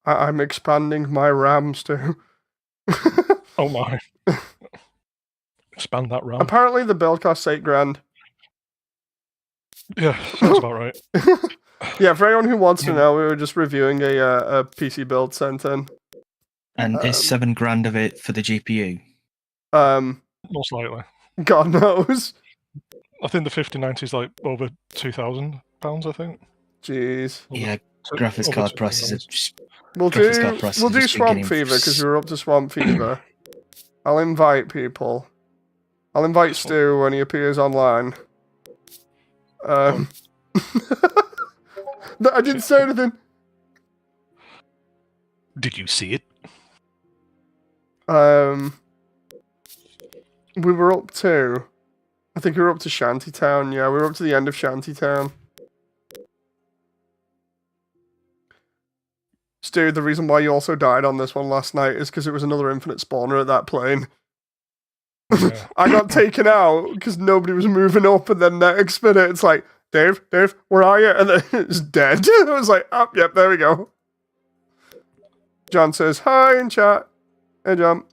I'm expanding my RAMs too. Oh my. Expand that RAM. Apparently the build costs $8,000. Yeah, sounds about right. Yeah, for anyone who wants to know, we were just reviewing a PC build sent in. And is $7,000 of it for the GPU? Most likely. God knows. I think the 5090 is like over £2,000, I think. Jeez. Yeah, graphics card prices are just... We'll do Swamp Fever, because we were up to Swamp Fever. I'll invite people. I'll invite Stu when he appears online. I didn't say anything. Did you see it? We were up to... I think we were up to Shantytown, yeah. We were up to the end of Shantytown. Stu, the reason why you also died on this one last night is because it was another infinite spawner at that plane. Yeah. I got taken out because nobody was moving up, and then next minute it's like, Dave, where are you? And then it's dead. I was like, oh, yep, there we go. John says, hi in chat. Hey, John.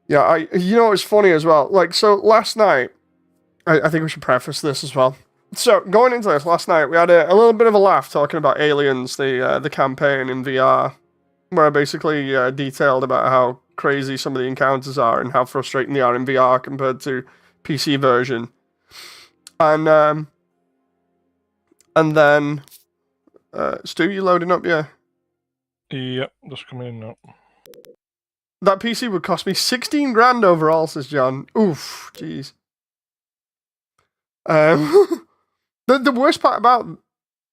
Yeah, you know what's funny as well? Like, so last night, I think we should preface this as well. So, going into this, last night, we had a little bit of a laugh talking about Aliens, the campaign in VR, where I basically detailed about how crazy some of the encounters are and how frustrating they are in VR compared to PC version. And then, Stu, you loading up, yeah? Yep, just coming in now. That PC would cost me $16,000 overall, says John. Oof, jeez. The worst part about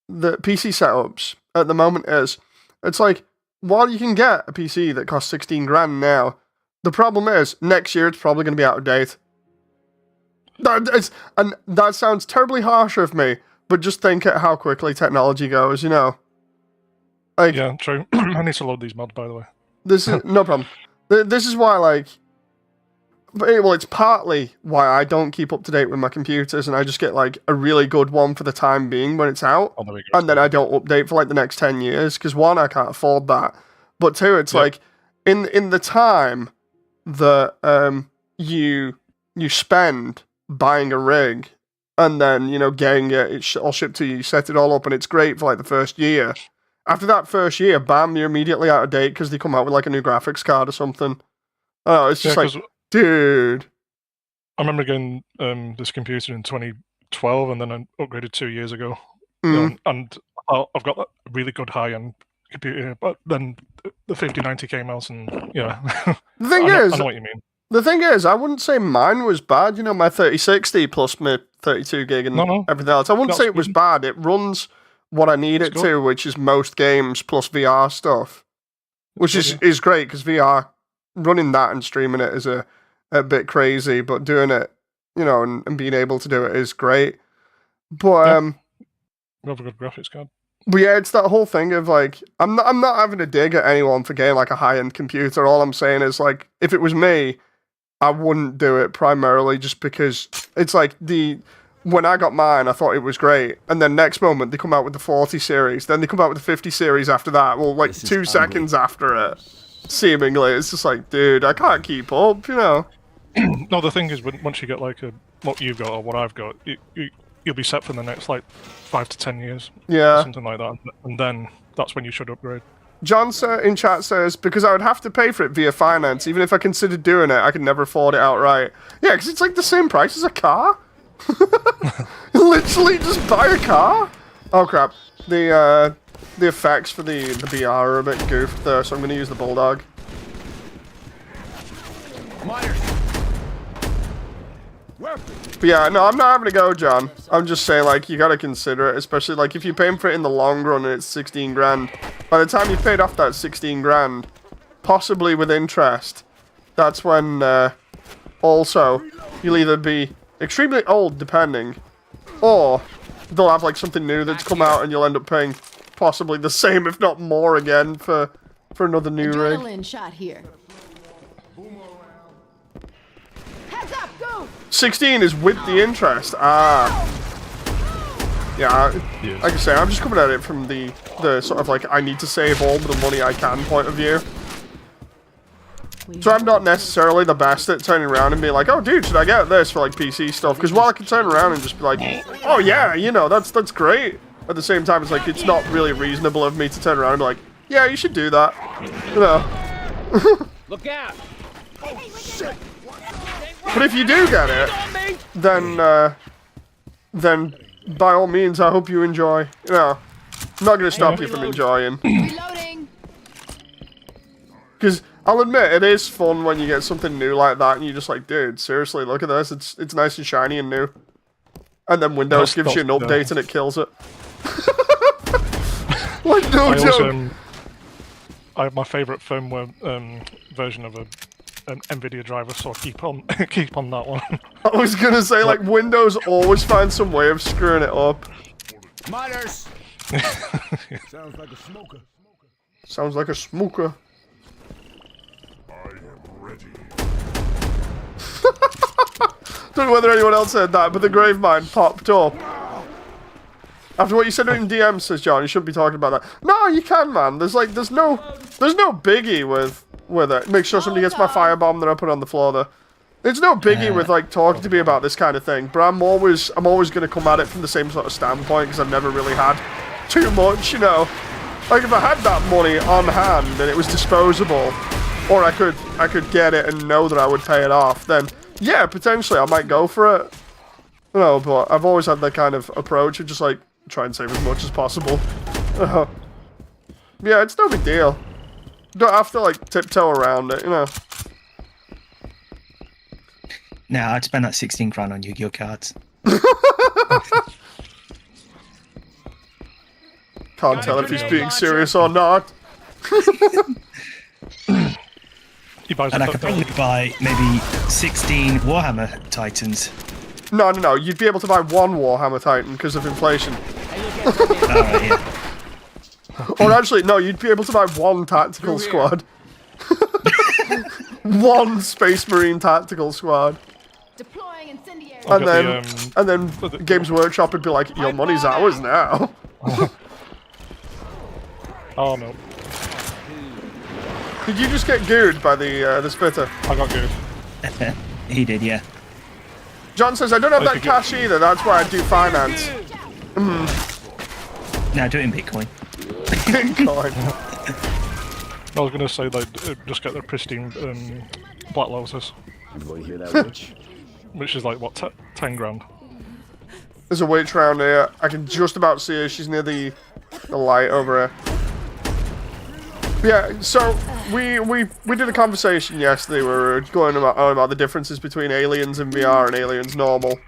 the PC setups at the moment is, it's like, while you can get a PC that costs $16,000 now, the problem is, next year it's probably going to be out of date. And that sounds terribly harsh of me, but just think at how quickly technology goes, you know? Like, yeah, true. I need to load these mods, by the way. This is, no problem. This is why, like, well, it's partly why I don't keep up to date with my computers, and I just get, like, a really good one for the time being when it's out, and then I don't update for, like, the next 10 years, because one, I can't afford that, but two, it's like, in the time that you spend buying a rig, and then, you know, getting it all shipped to you, set it all up, and it's great for, like, the first year. After that first year, bam, you're immediately out of date because they come out with, like, a new graphics card or something. Oh, it's just like, dude. I remember getting this computer in 2012, and then I upgraded 2 years ago. You know, and I've got a really good high-end computer, but then the 5090 came out, and, yeah. The thing I know what you mean. The thing is, I wouldn't say mine was bad. You know, my 3060 plus my 32 gig and everything else. I wouldn't say it was bad. It runs what I need it to, which is most games plus VR stuff, which is great, because VR, running that and streaming it is a bit crazy, but doing it, you know, and being able to do it is great. But we have a good graphics card. But yeah, it's that whole thing of, like, I'm not having a dig at anyone for getting, like, a high-end computer. All I'm saying is, like, if it was me, I wouldn't do it primarily just because it's like when I got mine, I thought it was great. And then next moment, they come out with the 40 series. Then they come out with the 50 series after that. Well, like, 2 seconds after it, seemingly. It's just like, dude, I can't keep up, you know? No, the thing is, once you get, like, what you've got or what I've got, you'll be set for the next, like, 5 to 10 years. Yeah. Or something like that. And then that's when you should upgrade. John in chat says, because I would have to pay for it via finance. Even if I considered doing it, I could never afford it outright. Yeah, because it's like the same price as a car. Literally just buy a car. Oh crap. The effects for the VR are a bit goofed there, so I'm going to use the Bulldog. But yeah, no, I'm not having to go, John. I'm just saying, like, you gotta consider it, especially, like, if you're paying for it in the long run and it's $16,000. By the time you've paid off that $16,000, possibly with interest, that's when, also, you'll either be extremely old, depending, or they'll have, like, something new that's come out and you'll end up paying possibly the same, if not more, again, for another new rig. Adrenaline shot here. 16 is with the interest. Ah. Yeah, like I say, I'm just coming at it from the sort of like, I need to save all the money I can point of view. So I'm not necessarily the best at turning around and being like, oh dude, should I get this for like PC stuff? Because while I can turn around and just be like, oh yeah, you know, that's great. At the same time, it's like, it's not really reasonable of me to turn around and be like, yeah, you should do that. You know. Look out! Oh, shit. But if you do get it, then by all means, I hope you enjoy. You know, I'm not going to stop you from enjoying. Because I'll admit, it is fun when you get something new like that, and you're just like, dude, seriously, look at this. It's nice and shiny and new. And then Windows gives you an update and it kills it. Like, no joke. I have my favourite firmware version of an NVIDIA driver, so I'll keep on that one. I was gonna say, like, Windows always finds some way of screwing it up. Miners! Sounds like a smoker. Sounds like a smoker. I am ready. Don't know whether anyone else heard that, but the grave mine popped up. After what you said in DM, says John, you shouldn't be talking about that. No, you can, man. There's no biggie with it. Make sure somebody gets my firebomb that I put on the floor there. There's no biggie with like talking to me about this kind of thing. But I'm always gonna come at it from the same sort of standpoint because I've never really had too much, you know. Like if I had that money on hand and it was disposable, or I could get it and know that I would pay it off, then yeah, potentially I might go for it. You know, but I've always had that kind of approach of just like try and save as much as possible. Yeah, it's no big deal. You don't have to like tiptoe around it, you know. Now I'd spend that 16 grand on Yu-Gi-Oh cards. Can't tell if he's being serious or not. And I could probably buy maybe 16 Warhammer Titans. No, you'd be able to buy one Warhammer Titan because of inflation. Alright, yeah. Or actually, no, you'd be able to buy one tactical squad. One Space Marine tactical squad. Deploying incendiary. And then Games Workshop would be like, your money's ours now. Oh no. Did you just get gooed by the spitter? I got good. He did, yeah. John says, I don't have that cash either, that's why I do finance. Now do it in Bitcoin. Bitcoin. I was gonna say like just get the pristine Black Lotus. Everybody hear that, Rich? Which is like what 10 grand. There's a witch around here. I can just about see her. She's near the light over here. Yeah, so we did a conversation yesterday where we were going about the differences between Aliens in VR and Aliens normal.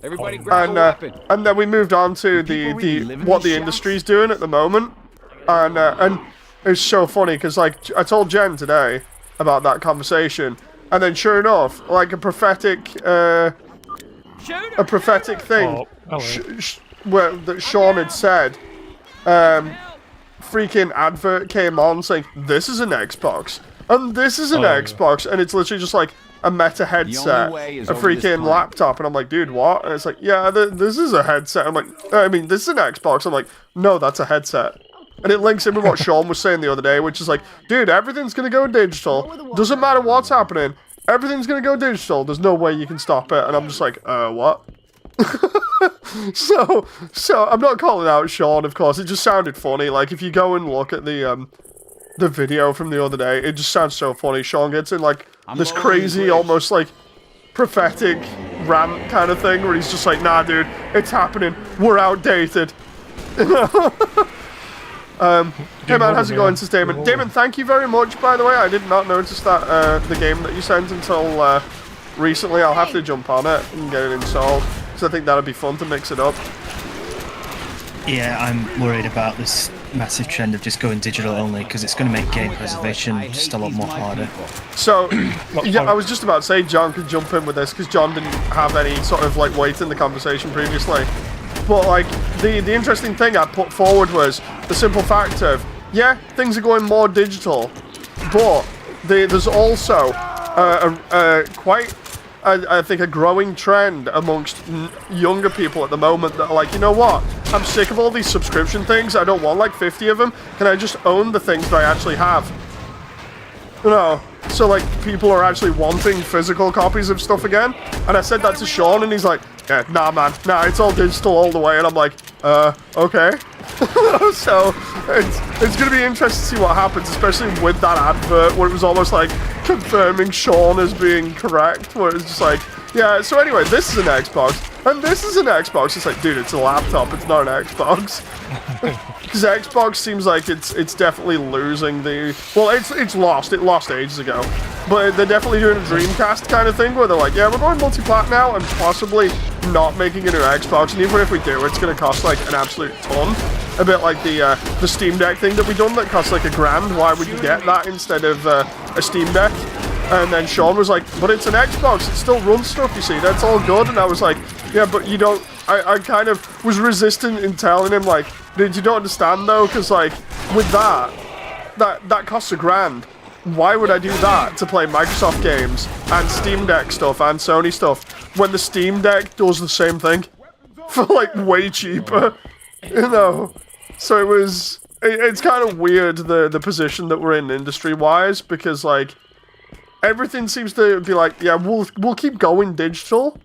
Everybody grab a weapon. And then we moved on to what the industry's doing at the moment. And it's so funny because like I told Jen today about that conversation, and then sure enough, like a prophetic thing that Sean had said. Freaking advert came on saying this is an Xbox and this is an Xbox, and it's literally just like a Meta headset, a freaking laptop, and I'm like, dude, what? And it's like, yeah, this is a headset. I'm like, I mean, this is an Xbox. I'm like, no, that's a headset. And it links in with what Sean was saying the other day, which is like, dude, everything's gonna go digital. Doesn't matter what's happening. Everything's gonna go digital. There's no way you can stop it. And I'm just like, what? So I'm not calling out Sean, of course. It just sounded funny. Like if you go and look at the video from the other day, it just sounds so funny. Sean gets in like this crazy, almost like prophetic rant kind of thing, where he's just like, "Nah, dude, it's happening. We're outdated." Hey man, how's it going, Damon? Damon, thank you very much. By the way, I did not notice that the game that you sent until recently. I'll have to jump on it and get it installed. I think that'd be fun to mix it up. Yeah, I'm worried about this massive trend of just going digital only because it's going to make game preservation just a lot more harder. So, yeah, I was just about to say John could jump in with this because John didn't have any sort of like weight in the conversation previously. But like the interesting thing I put forward was the simple fact of, yeah, things are going more digital, but there's also quite I think a growing trend amongst younger people at the moment that are like, you know what? I'm sick of all these subscription things. I don't want like 50 of them. Can I just own the things that I actually have? You know, so like people are actually wanting physical copies of stuff again. And I said that to Sean, and he's like, yeah, nah, man, nah, it's all digital all the way. And I'm like, okay. So it's gonna be interesting to see what happens, especially with that advert where it was almost like confirming Sean as being correct, where it's just like, yeah, so anyway, this is an Xbox, and this is an Xbox. It's like, dude, it's a laptop, it's not an Xbox. Because Xbox seems like it's definitely losing the... Well, it's lost. It lost ages ago. But they're definitely doing a Dreamcast kind of thing where they're like, yeah, we're going multi-plat now and possibly not making a new Xbox. And even if we do, it's going to cost like an absolute ton. A bit like the Steam Deck thing that we done that cost like $1,000. Why would you get that instead of a Steam Deck? And then Sean was like, but it's an Xbox. It still runs stuff, you see. That's all good. And I was like, yeah, but you don't... I kind of was resistant in telling him, like, dude, you don't understand, though, because, like, with that costs $1,000. Why would I do that to play Microsoft games and Steam Deck stuff and Sony stuff when the Steam Deck does the same thing for, like, way cheaper, you know? So it was... It's kind of weird, the position that we're in industry-wise, because, like, everything seems to be like, yeah, we'll keep going digital,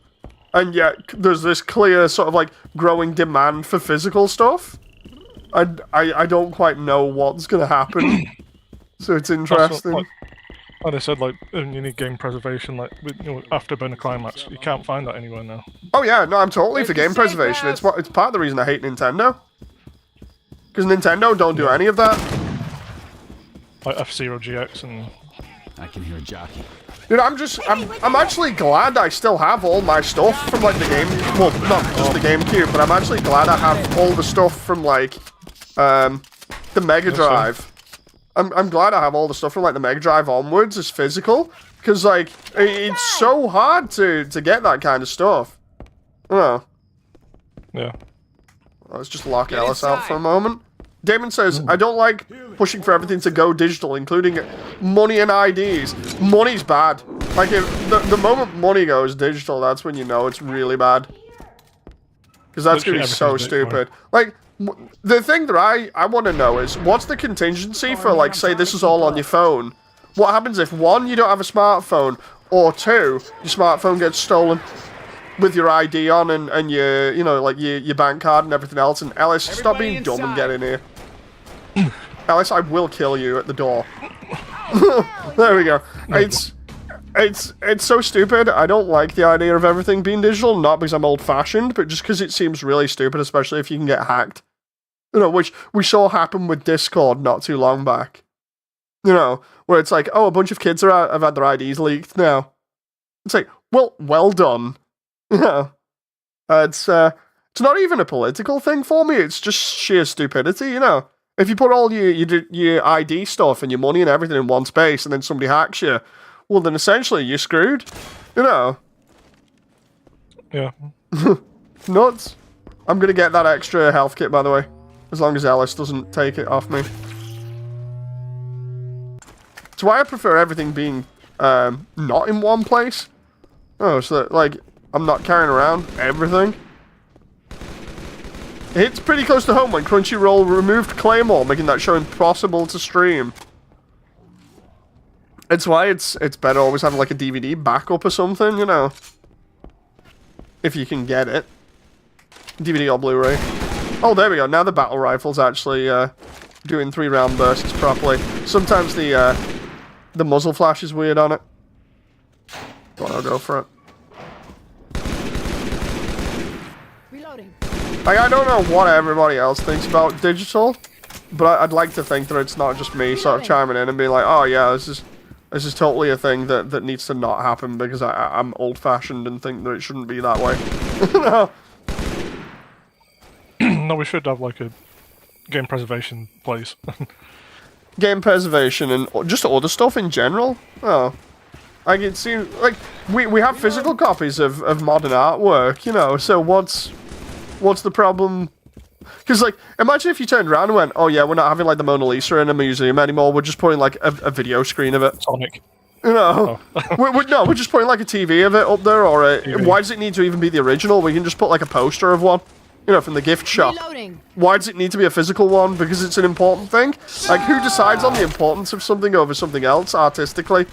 and yet there's this clear sort of like growing demand for physical stuff. I don't quite know what's gonna happen, so it's interesting. Like I said, like you need game preservation, like with, Afterburner Climax. You can't find that anywhere now. Oh yeah, no, I'm totally for game preservation. It's part of the reason I hate Nintendo, because Nintendo don't do any of that. Like F-Zero GX and. I can hear a jockey. Dude, I'm actually glad I still have all my stuff from, like, the game... Well, not just the GameCube, but I'm actually glad I have all the stuff from, like, the Mega Drive. I'm glad I have all the stuff from, like, the Mega Drive onwards as physical, because, like, it's so hard to get that kind of stuff. Oh. Yeah. Let's just lock Ellis out for a moment. Damon says, I don't like pushing for everything to go digital, including money and IDs. Money's bad. Like, if the moment money goes digital, that's when you know it's really bad. Because that's going to be so stupid. Like, the thing that I want to know is, what's the contingency for, like, say this is all on your phone? What happens if, one, you don't have a smartphone, or two, your smartphone gets stolen with your ID on and your, you know, like your bank card and everything else, and Ellis, stop being dumb and get in here. Ellis, I will kill you at the door. There we go. It's so stupid. I don't like the idea of everything being digital, not because I'm old-fashioned, but just because it seems really stupid, especially if you can get hacked. You know, which we saw happen with Discord not too long back. You know, where it's like, oh, a bunch of kids have had their IDs leaked now. It's like, well done. Yeah, it's not even a political thing for me. It's just sheer stupidity, you know. If you put all your ID stuff and your money and everything in one space, and then somebody hacks you, well, then essentially you're screwed, you know. Yeah. Nuts. I'm gonna get that extra health kit, by the way, as long as Ellis doesn't take it off me. It's why I prefer everything being not in one place. Oh, so that, like, I'm not carrying around everything. It hits pretty close to home when Crunchyroll removed Claymore, making that show impossible to stream. It's why it's better always having like a DVD backup or something, you know. If you can get it. DVD or Blu-ray. Oh, there we go. Now the battle rifle's actually doing 3-round bursts properly. Sometimes the muzzle flash is weird on it. Well, I'll go for it. Like, I don't know what everybody else thinks about digital, but I'd like to think that it's not just me sort of chiming in and being like, oh yeah, this is totally a thing that needs to not happen because I'm old-fashioned and think that it shouldn't be that way. No. No, we should have like a game preservation place. Game preservation and just other stuff in general? Oh. Like, it seems like we have physical copies of modern artwork, you know, so what's the problem? Because, like, imagine if you turned around and went, oh yeah, we're not having, like, the Mona Lisa in a museum anymore, we're just putting, like, a video screen of it. Sonic. You know, we're just putting like a TV of it up there, or why does it need to even be the original? We can just put like a poster of one, you know, from the gift shop. Reloading. Why does it need to be a physical one? Because it's an important thing? Like, who decides on the importance of something over something else artistically?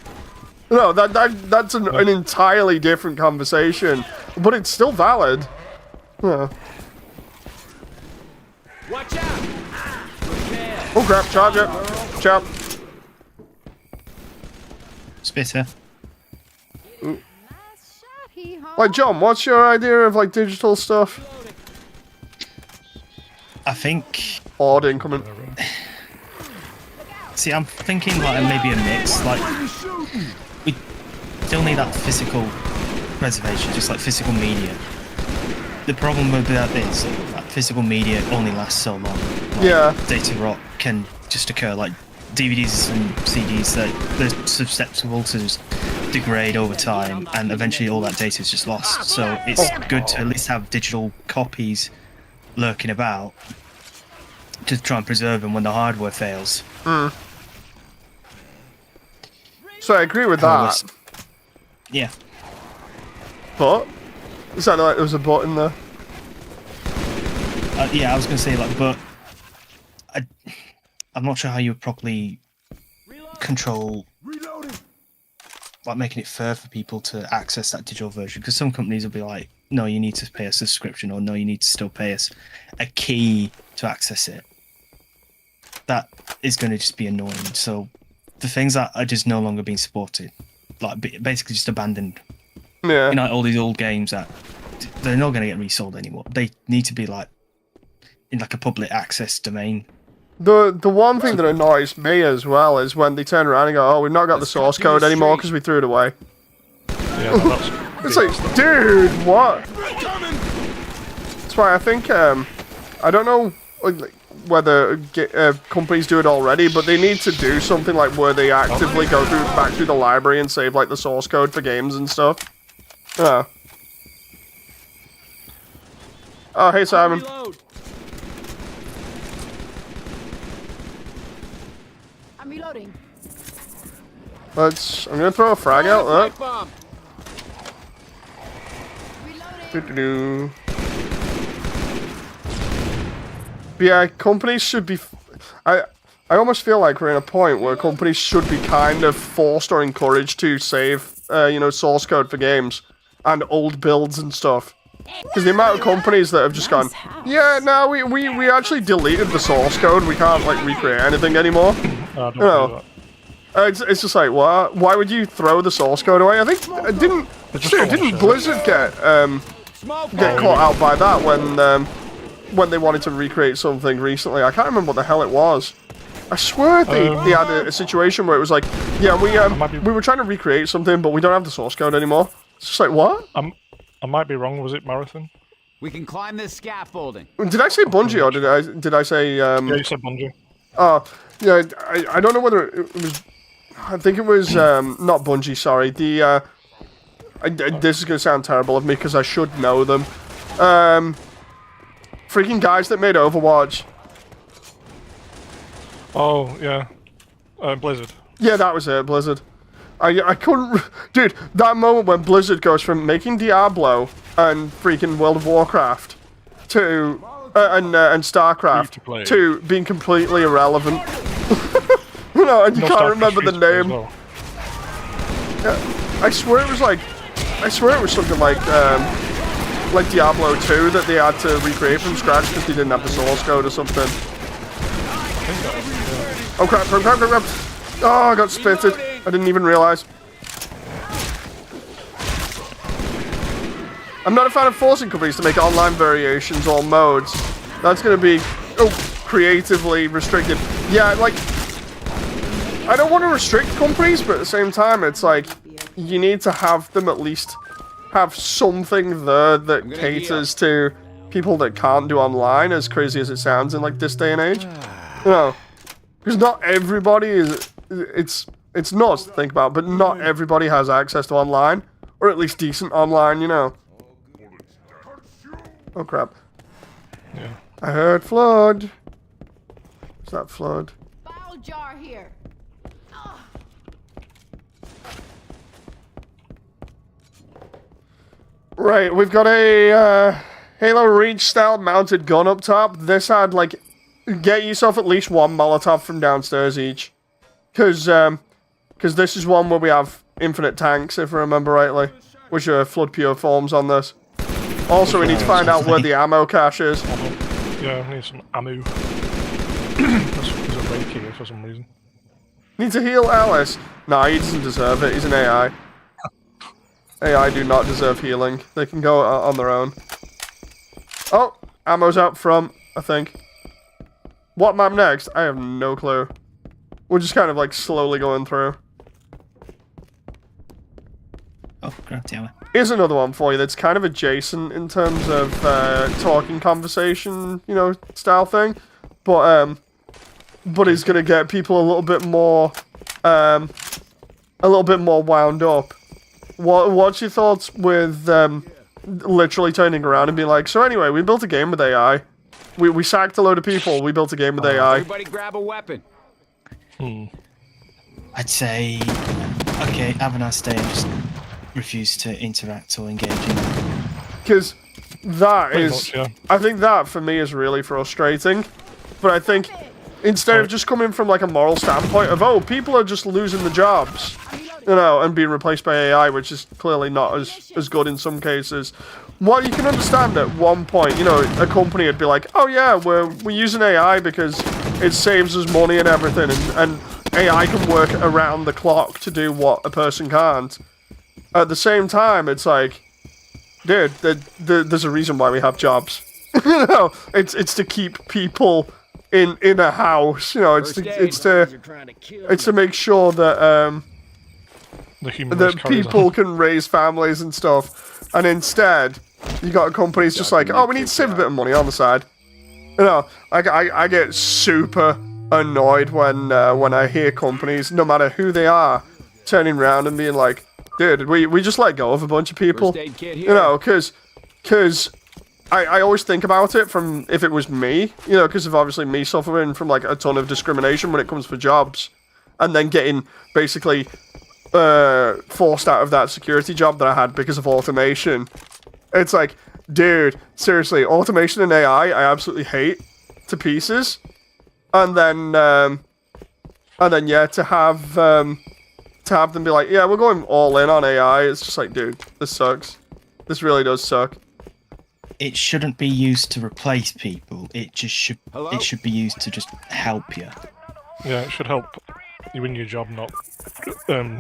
No, that's an entirely different conversation, but it's still valid. Yeah. Watch out! Oh crap, charge it. Chop. Spitter. Nice shot, hee-haw. Like, John, what's your idea of, like, digital stuff? I think. Odd incoming. See, I'm thinking like maybe a mix. Like, we still need that physical preservation, just like physical media. The problem with that is that physical media only lasts so long. Like, Yeah. Data rot can just occur. Like DVDs and CDs, they're susceptible to just degrade over time, and eventually all that data is just lost. So it's good to at least have digital copies lurking about to try and preserve them when the hardware fails. So I agree with that. Yeah. But it sounded like there was a but in there. Yeah, I was going to say, like, but I'm not sure how you would properly control, like, making it fair for people to access that digital version. Because some companies will be like, no, you need to pay a subscription, or no, you need to still pay us a key to access it. That is going to just be annoying. So the things that are just no longer being supported, like basically just abandoned. Yeah. You know, all these old games that they're not going to get resold anymore. They need to be like in like a public access domain. The one thing that annoys me as well is when they turn around and go, "Oh, we've not got the source code anymore because we threw it away." Yeah, that's It's like, dude, what? That's why I think I don't know like, whether companies do it already, but they need to do something like where they actively go back through the library and save like the source code for games and stuff. Yeah. Oh, hey Simon. I'm reloading. I'm gonna throw a frag out there. Reloading. But yeah, companies should be. I almost feel like we're in a point where companies should be kind of forced or encouraged to save, source code for games and old builds and stuff. Because the amount of companies that have just gone, yeah, no, we actually deleted the source code. We can't like recreate anything anymore. don't do that. It's just like, what? Why would you throw the source code away? I think didn't Blizzard get caught out by that when they wanted to recreate something recently? I can't remember what the hell it was. I swear they had a situation where it was like, yeah, we were trying to recreate something, but we don't have the source code anymore. It's just like, what? I might be wrong. Was it Marathon? We can climb this scaffolding. Did I say Bungie or did I say? Yeah, you said Bungie. Oh, yeah. I don't know whether it was. I think it was not Bungie. Sorry. This is gonna sound terrible of me because I should know them. Freaking guys that made Overwatch. Oh yeah, Blizzard. Yeah, that was it, Blizzard. I couldn't... Dude, that moment when Blizzard goes from making Diablo and freaking World of Warcraft to... and StarCraft to being completely irrelevant. And you can't remember the name. Well. Yeah, I swear it was like... I swear it was something like Diablo 2 that they had to recreate from scratch because they didn't have the source code or something. Oh crap, crap, crap, crap. Oh, I got spitted. I didn't even realise. I'm not a fan of forcing companies to make online variations or modes. That's going to be creatively restricted. Yeah, like, I don't want to restrict companies, but at the same time, it's like, you need to have them at least have something there that caters to people that can't do online, as crazy as it sounds in like this day and age. Because not everybody is... It's nuts to think about, but not everybody has access to online, or at least decent online, Oh crap. Yeah. I heard flood. What's that flood? Bile jar here. Right, we've got a Halo Reach style mounted gun up top. This had like, get yourself at least one Molotov from downstairs each, because this is one where we have infinite tanks, if I remember rightly, which are flood pure forms on this. Also, we need to find out where the ammo cache is. Yeah, I need some ammo. There's a break here for some reason. Need to heal Alice. Nah, he doesn't deserve it. He's an AI. AI do not deserve healing. They can go on their own. Oh, ammo's out front, I think. What map next? I have no clue. We're just kind of like slowly going through. Oh, grab the ammo. Here's another one for you that's kind of adjacent in terms of talking conversation, you know, style thing. But it's gonna get people a little bit more wound up. What's your thoughts with literally turning around and being like, so anyway, we built a game with AI. We sacked a load of people, we built a game with AI. Everybody grab a weapon. I'd say, okay, have a nice day and just refuse to interact or engage in that. Because that Pretty is, much, yeah. I think that for me is really frustrating. But I think instead of just coming from like a moral standpoint of, oh, people are just losing the jobs, you know, and being replaced by AI, which is clearly not as good in some cases. Well, you can understand at one point, you know, a company would be like, oh yeah, we're using AI because it saves us money and everything, and AI can work around the clock to do what a person can't. At the same time, it's like, dude, there's a reason why we have jobs. You know, it's to keep people in a house. You know, it's to make sure that people can raise families and stuff. And instead, you got companies just like, oh, we need to save a bit of money on the side. You know, I get super annoyed when I hear companies, no matter who they are, turning around and being like, dude, we just let go of a bunch of people. You know, because I always think about it from if it was me, you know, because of obviously me suffering from like a ton of discrimination when it comes for jobs, and then getting basically forced out of that security job that I had because of automation. It's like, dude, seriously, automation and AI, I absolutely hate to pieces. And then yeah, to have them be like, yeah, we're going all in on AI. It's just like, dude, this sucks. This really does suck. It shouldn't be used to replace people. It just should. Hello? It should be used to just help you. Yeah, it should help you in your job, not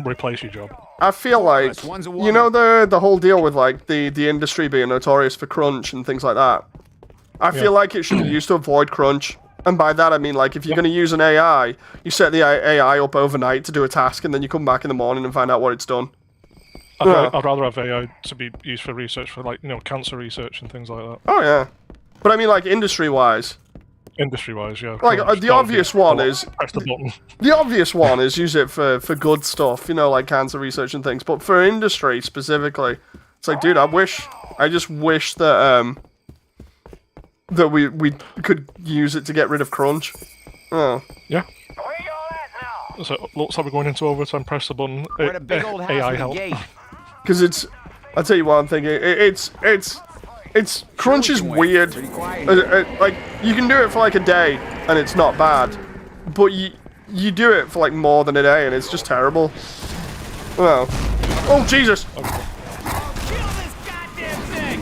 replace your job. I feel like, That's one's a you know, the whole deal with like the industry being notorious for crunch and things like that. I feel like it should be used to avoid crunch. And by that I mean, like, if you're going to use an AI, you set the AI up overnight to do a task, and then you come back in the morning and find out what it's done. I'd rather have AI to be used for research, for like, you know, cancer research and things like that. Oh yeah, but I mean, like, industry-wise. Industry-wise, yeah. Like, the obvious one is... Press the button. The obvious one is use it for good stuff, you know, like cancer research and things. But for industry, specifically, it's like, dude, I just wish that, that we could use it to get rid of crunch. Oh. Yeah. So, looks like we're going into overtime, press the button. We're at a big old house AI with a help. gate. Because it's... I'll tell you what I'm thinking. It's crunch is weird. Like, you can do it for like a day, and it's not bad. But you do it for like more than a day, and it's just terrible. Well, oh Jesus! Kill this goddamn thing!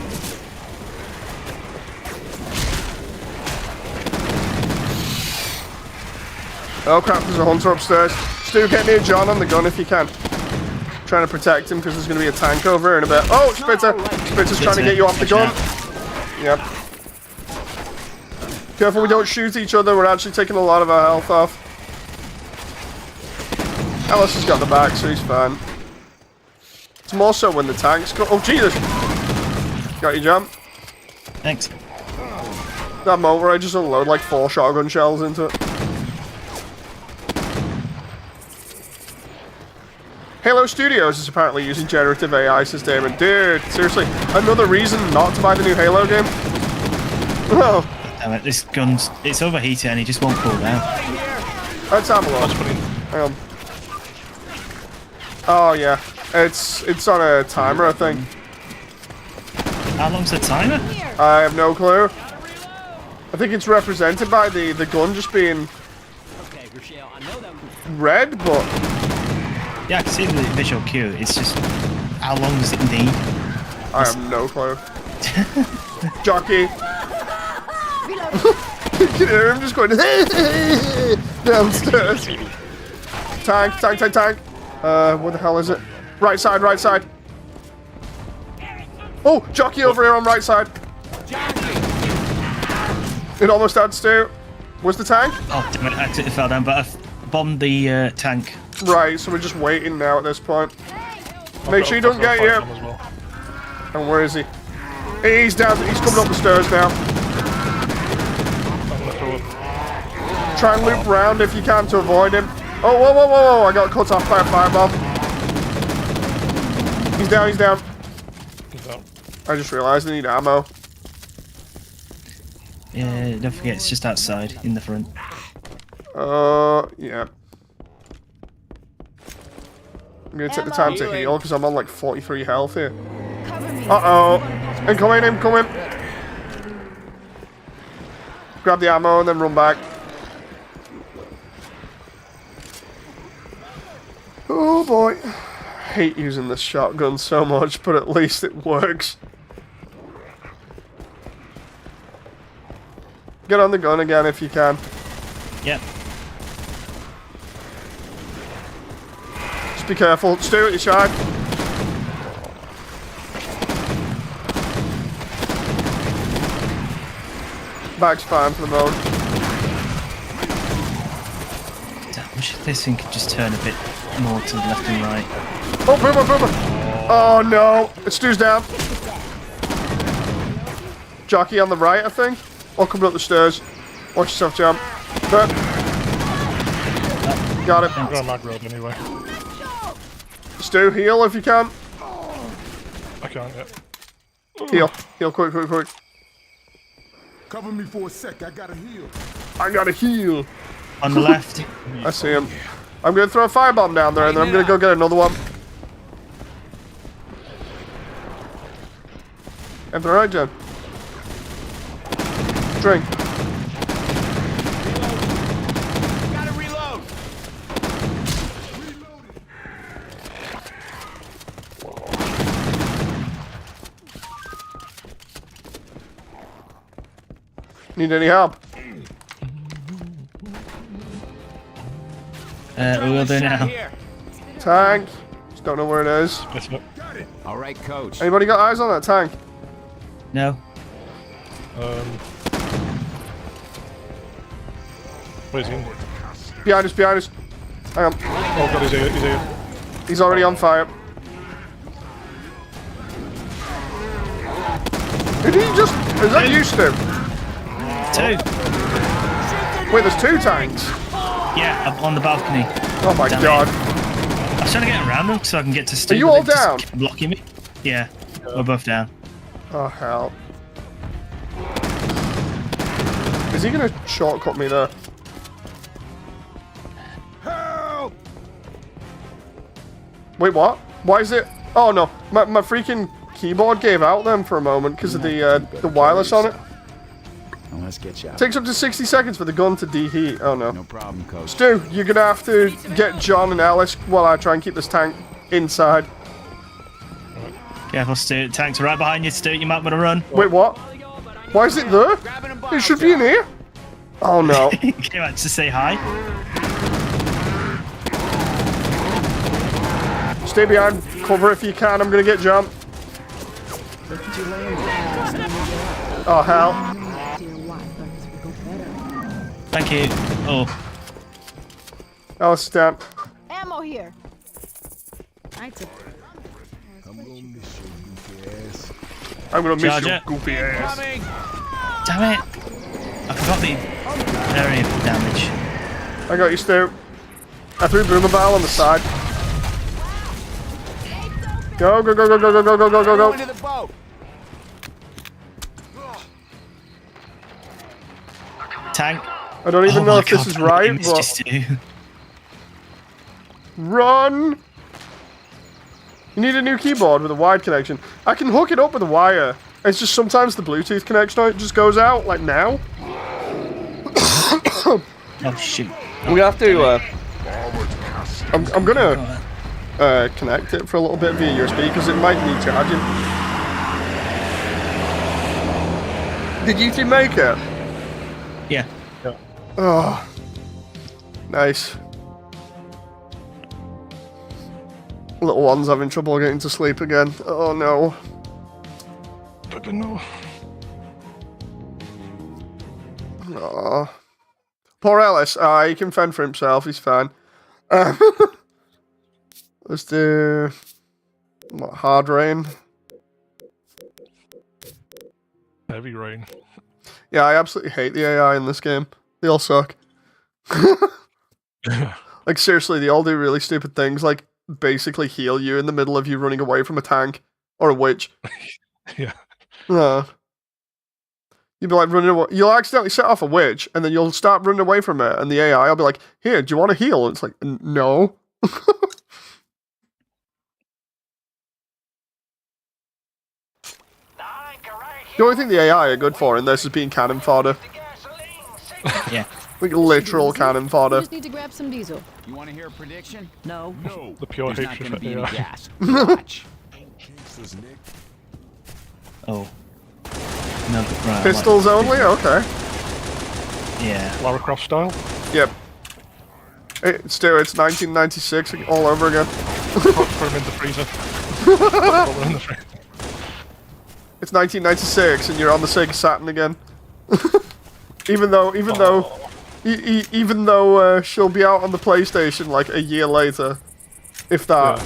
Oh crap! There's a hunter upstairs. Stu, get near John on the gun if you can. Trying to protect him because there's going to be a tank over here in a bit. Oh, Spitzer! Spitzer's trying to get you off the gun. Yep. Careful we don't shoot each other, we're actually taking a lot of our health off. Alice has got the back, so he's fine. It's more so when the tanks go. Oh, Jesus! Got your jump. Thanks. That moment where I just unload like 4 shotgun shells into it. Halo Studios is apparently using generative AI, says Damon. Dude, seriously, another reason not to buy the new Halo game? Oh. Damn it, this gun's... It's overheated and it just won't cool down. That's ammo. Hang on. Oh, yeah. It's on a timer, I think. How long's the timer? I have no clue. I think it's represented by the gun just being red, but Yeah, I can see the visual cue. It's just how long does it need? I have no clue. Jockey. You can hear him just going downstairs. Tank. What the hell is it? Right side. Oh, jockey over here on right side. It almost had Stu. Where's the tank? Oh, damn it, I accidentally fell down, but I've bombed the tank. Right, so we're just waiting now at this point. Make sure you don't get you. And where is he? He's down. He's coming up the stairs now. Try and loop round if you can to avoid him. Oh, whoa. I got cut off by a firebomb. He's down. I just realised I need ammo. Yeah, don't forget, it's just outside, in the front. Yeah. I'm gonna take the time to heal because I'm on like 43 health here. Uh-oh. Incoming. Grab the ammo and then run back. Oh boy. I hate using this shotgun so much, but at least it works. Get on the gun again if you can. Yep. Just be careful. Stu at your side. Back's fine for the moment. Damn, I wish this thing could just turn a bit more to the left and right. Oh, boomer! Oh no! Stu's down. Jockey on the right, I think. Or coming up the stairs. Watch yourself jump. Got it. I'm going Mag Road anyway. Stu, heal if you can. I can't yet. Heal quick. Cover me for a sec. I gotta heal. On the left. I see him. I'm gonna throw a firebomb down there and then I'm gonna go get another one. Everything alright, Jen? Drink. Gotta reload. Need any help? We will do now. Tank. Just don't know where it is. All right, coach. Anybody got eyes on that tank? No. Where's he? Behind us. Hang on. Oh god, he's here. He's already on fire. Did he just... Is that you, Stu? Two. Wait, there's two tanks? Yeah, up on the balcony. Oh my god. I was trying to get around them so I can get to Steve. Are you all down? Blocking me. Yeah, we're both down. Oh, hell. Is he gonna shortcut me there? Help! Wait, what? Why is it... Oh, no. My freaking keyboard gave out then for a moment because of the wireless on it. Now let's get you out. Takes up to 60 seconds for the gun to deheat. Oh, no. No problem, coach. Stu, you're gonna have to get John and Alice while I try and keep this tank inside. Careful, Stu. Tanks are right behind you, Stu. You might want to run. Wait, what? Why is it there? It should be in here. Oh, no. Came out to say hi. Stay behind cover if you can. I'm gonna get John. Oh, hell. Thank you. Oh. Alice is down. Ammo here. I'm gonna miss Charger. your goofy ass. Damn it. I forgot the area of damage. I got you, Stu. I threw boomer barrel on the side. Go. Into the boat. Tank. I don't even know my if this God, is I right, missed you, but... Stu. Run! You need a new keyboard with a wired connection. I can hook it up with a wire, It's just sometimes the Bluetooth connection just goes out, like now. Oh shoot! We have to. I'm gonna connect it for a little bit via USB because it might need charging. Did you two make it? Yeah. Oh, nice. Little one's having trouble getting to sleep again. Oh no. No. Aww. Poor Ellis. He can fend for himself. He's fine. Let's do hard rain. Heavy rain. Yeah, I absolutely hate the AI in this game. They all suck. Like seriously, they all do really stupid things, like basically heal you in the middle of you running away from a tank or a witch. Yeah. You'd be like running away. You'll accidentally set off a witch, and then you'll start running away from it, and the AI will be like, "Here, do you want to heal?" And it's like, "No." The only thing the AI are good for in this is being cannon fodder. Yeah. Like literal cannon We fodder. just need to grab some diesel. You want to hear a prediction? No. No. The pure There's not hatred going to for be any AI. gas. Watch. Oh. No, right. Pistols only? Okay. Yeah. Lara Croft style. Yep. Hey, Stu, it's 1996 all over again. Put him in the freezer. Put him in the freezer. It's 1996 and you're on the Sega Saturn again. even though she'll be out on the PlayStation like a year later, if that. Yeah.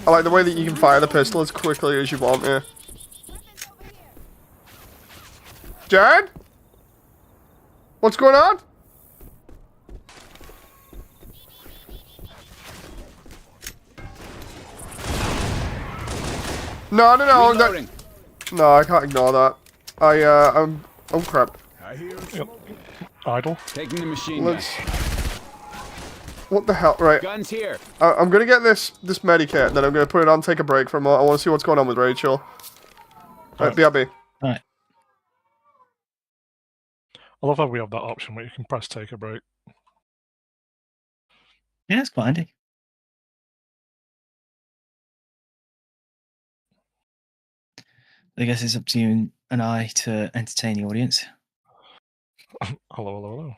I like the way that you can fire the pistol as quickly as you want here. Jared? What's going on? No. Reloading. No, I can't ignore that. I'm crap. I hear him. Yep. Idle. Taking the machine gun. Let's. What the hell? Right. Guns here. I'm gonna get this medikit, and then I'm gonna put it on, take a break for a moment. I want to see what's going on with Rachel. Alright, BRB. Alright. I love how we have that option where you can press take a break. Yeah, it's quite handy. I guess it's up to you and I to entertain the audience. Hello.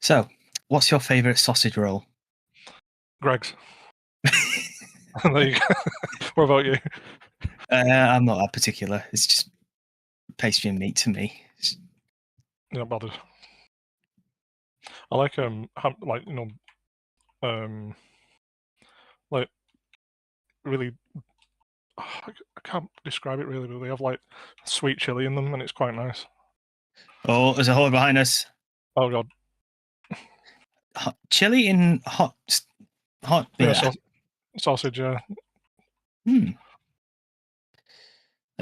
So, what's your favourite sausage roll? Greg's. There you go. What about you? I'm not that particular. It's just pastry and meat to me. Not bothered. I like like really. I can't describe it really, but they have like sweet chili in them, and it's quite nice. Oh, there's a hole behind us. Oh god. Chili in hot. Yeah, sausage. Yeah. They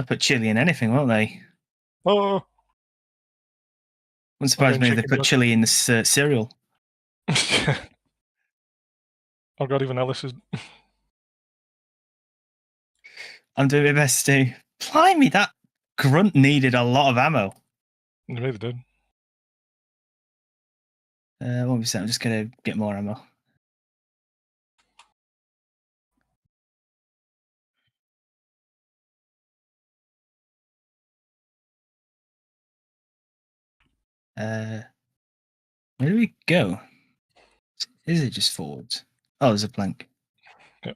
put chili in anything, won't they? Oh. Wouldn't surprise me if they chicken put breast. chili in the cereal. Oh god, even Ellis is. I'm doing my best to. Blimey, that grunt needed a lot of ammo. They really did. Won't be set. I'm just gonna get more ammo. Where do we go? Is it just forwards? Oh, there's a plank. Yep.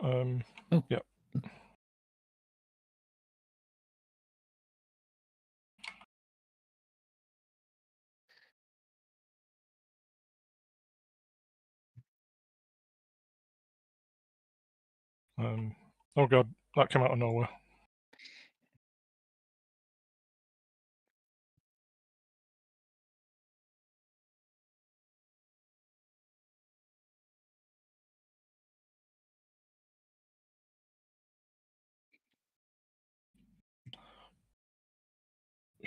Oh. Yeah. Oh god, that came out of nowhere.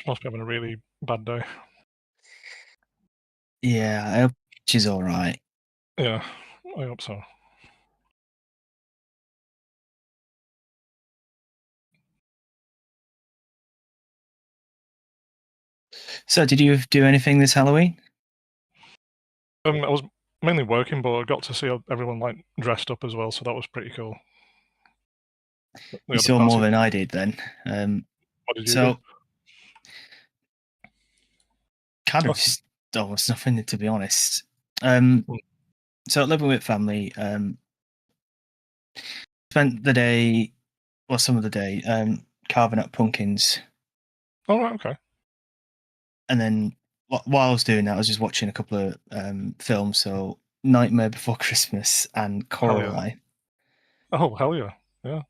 must be having a really bad day. Yeah, I hope she's all right. Yeah, I hope so. So, did you do anything this Halloween? I was mainly working, but I got to see everyone like dressed up as well, so that was pretty cool. You saw more than I did then. What did you so, do? kind of just almost nothing, to be honest. So, living with family, spent the day, well, some of the day, carving up pumpkins. Oh, right, okay. And then while I was doing that, I was just watching a couple of films. So, Nightmare Before Christmas and Coraline. Oh, hell yeah. Yeah.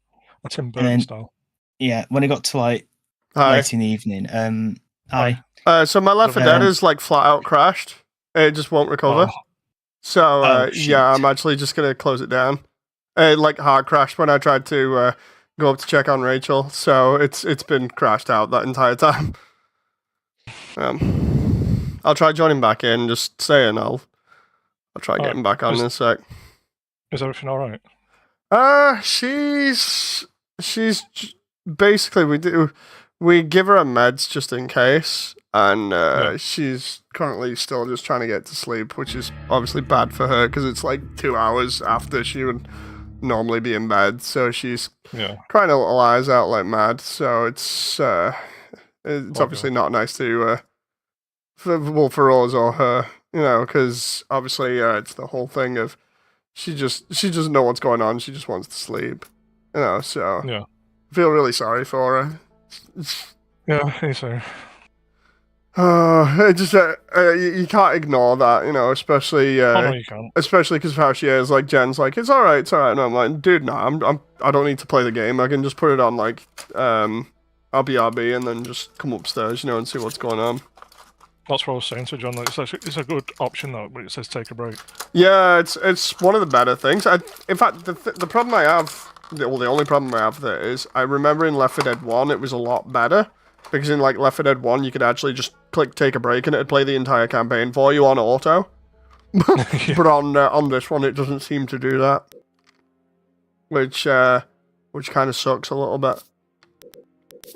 That's Tim Burton style. Yeah, when it got to like late in the evening, hi. So my Left 4 Dead is like flat out crashed. It just won't recover. Oh. So yeah, I'm actually just gonna close it down. It like hard crashed when I tried to go up to check on Rachel. So it's been crashed out that entire time. I'll try joining back in. Just saying, I'll try getting back on in a sec. Is everything all right? She's basically we give her a meds just in case, and she's currently still just trying to get to sleep, which is obviously bad for her because it's like 2 hours after she would normally be in bed, so she's crying her little eyes out like mad. So it's obviously not nice to for us or her, you know, because obviously it's the whole thing of she doesn't know what's going on. She just wants to sleep, you know. So yeah, I feel really sorry for her. Yeah, me too. It just you can't ignore that, you know, especially no, you can't. Especially because of how she is. Like Jen's like, it's all right, and I'm like, dude, nah, I don't need to play the game. I can just put it on like RB and then just come upstairs, you know, and see what's going on. That's what I was saying to John. Like, it's a good option though, but it says take a break. Yeah, it's one of the better things. In fact, the problem I have, the only problem I have there is I remember in Left 4 Dead 1 it was a lot better because in like Left 4 Dead 1 you could actually just click take a break and it'd play the entire campaign for you on auto. But on this one it doesn't seem to do that, which kind of sucks a little bit.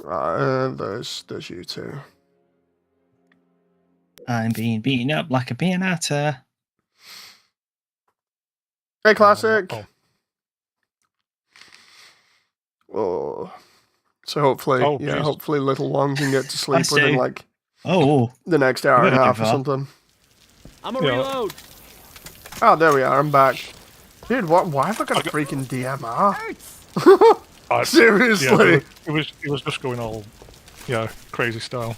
There's you two. I'm being beaten up like a piñata. Hey, Classic. Oh. So hopefully, hopefully little one can get to sleep within like the next hour and a half or something. I'm a reload. Oh, there we are. I'm back. Dude, why have I got a freaking DMR? Seriously. Yeah, it was just going all crazy style.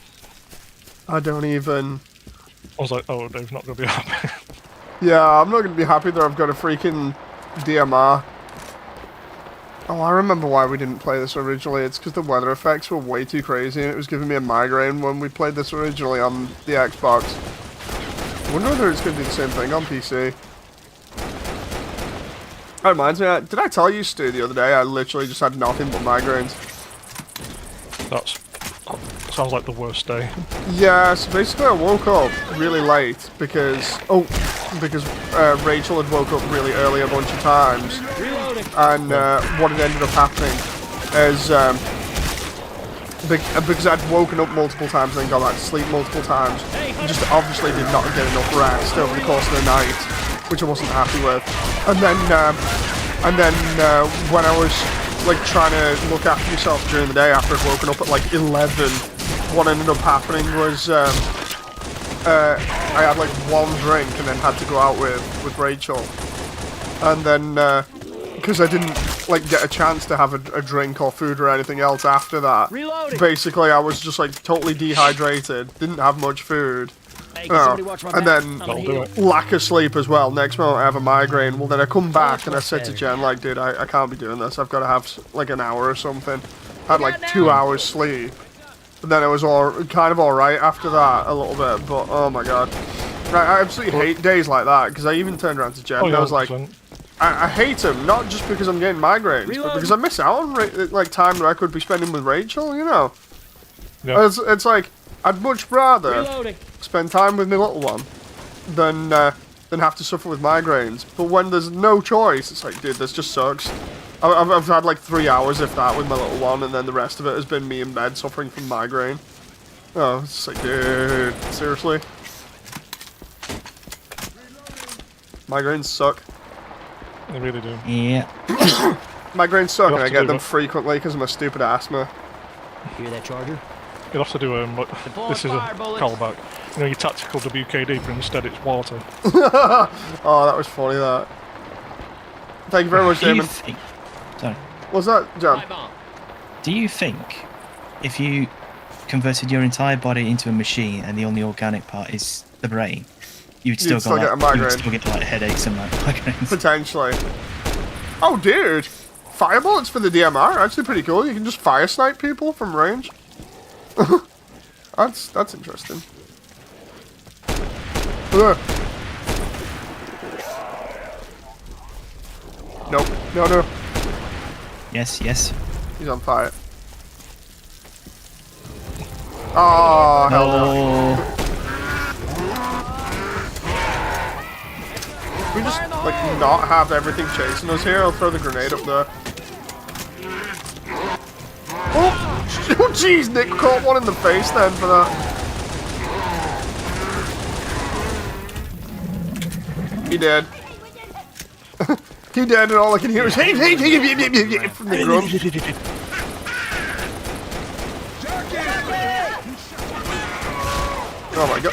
I don't even. I was like, oh, Dave's not going to be happy. Yeah, I'm not going to be happy that I've got a freaking DMR. Oh, I remember why we didn't play this originally. It's because the weather effects were way too crazy and it was giving me a migraine when we played this originally on the Xbox. I wonder whether it's going to do the same thing on PC. That reminds me, did I tell you, Stu, the other day I literally just had nothing but migraines? Sounds like the worst day. Yeah, so basically I woke up really late because Rachel had woke up really early a bunch of times, and what had ended up happening is because I'd woken up multiple times and then got back to sleep multiple times, just obviously did not get enough rest over the course of the night, which I wasn't happy with, and then when I was like trying to look after myself during the day after I'd woken up at like 11. What ended up happening was I had like one drink and then had to go out with Rachel, and then because I didn't like get a chance to have a drink or food or anything else after that, basically I was just like totally dehydrated, didn't have much food, and then lack of sleep as well. Next moment I have a migraine. Well, then I come back and I said to Jen, like, dude, I can't be doing this. I've got to have like an hour or something. I had like 2 hours sleep. But then it was kind of alright after that, a little bit, but oh my god. I absolutely hate days like that, because I even turned around to Jen and I was like, I hate them, not just because I'm getting migraines, but because I miss out on like time that I could be spending with Rachel, you know? Yeah. It's like, I'd much rather Reloading. spend time with my little one than have to suffer with migraines. But when there's no choice, it's like, dude, this just sucks. I've had like 3 hours, if that, with my little one, and then the rest of it has been me in bed suffering from migraine. Oh, it's just like, dude, seriously? Migraines suck. They really do. Yeah. Migraines suck, You'll and I have to get do them that. frequently because of my stupid asthma. Hear that charger? You'll have to do this is a fire bullets. callback. You know your tactical WKD, but instead it's water. Oh, that was funny, that. Thank you very much, Do you Damon. think? Sorry. What's that, John? Fire bomb. Do you think if you converted your entire body into a machine and the only organic part is the brain, you'd still, get a migraine. you'd still get like headaches and migraines? Potentially. Oh, dude. Fire bullets for the DMR? Actually pretty cool. You can just fire snipe people from range. That's interesting. Ugh. Nope. No. Yes, yes. He's on fire. Oh, hell no. Oh, Can we just, like, not have everything chasing us here? I'll throw the grenade up there. Oh, jeez, Nick caught one in the face then for that. He dead. He dead, and all I can hear is hey from the grunt. Oh my god.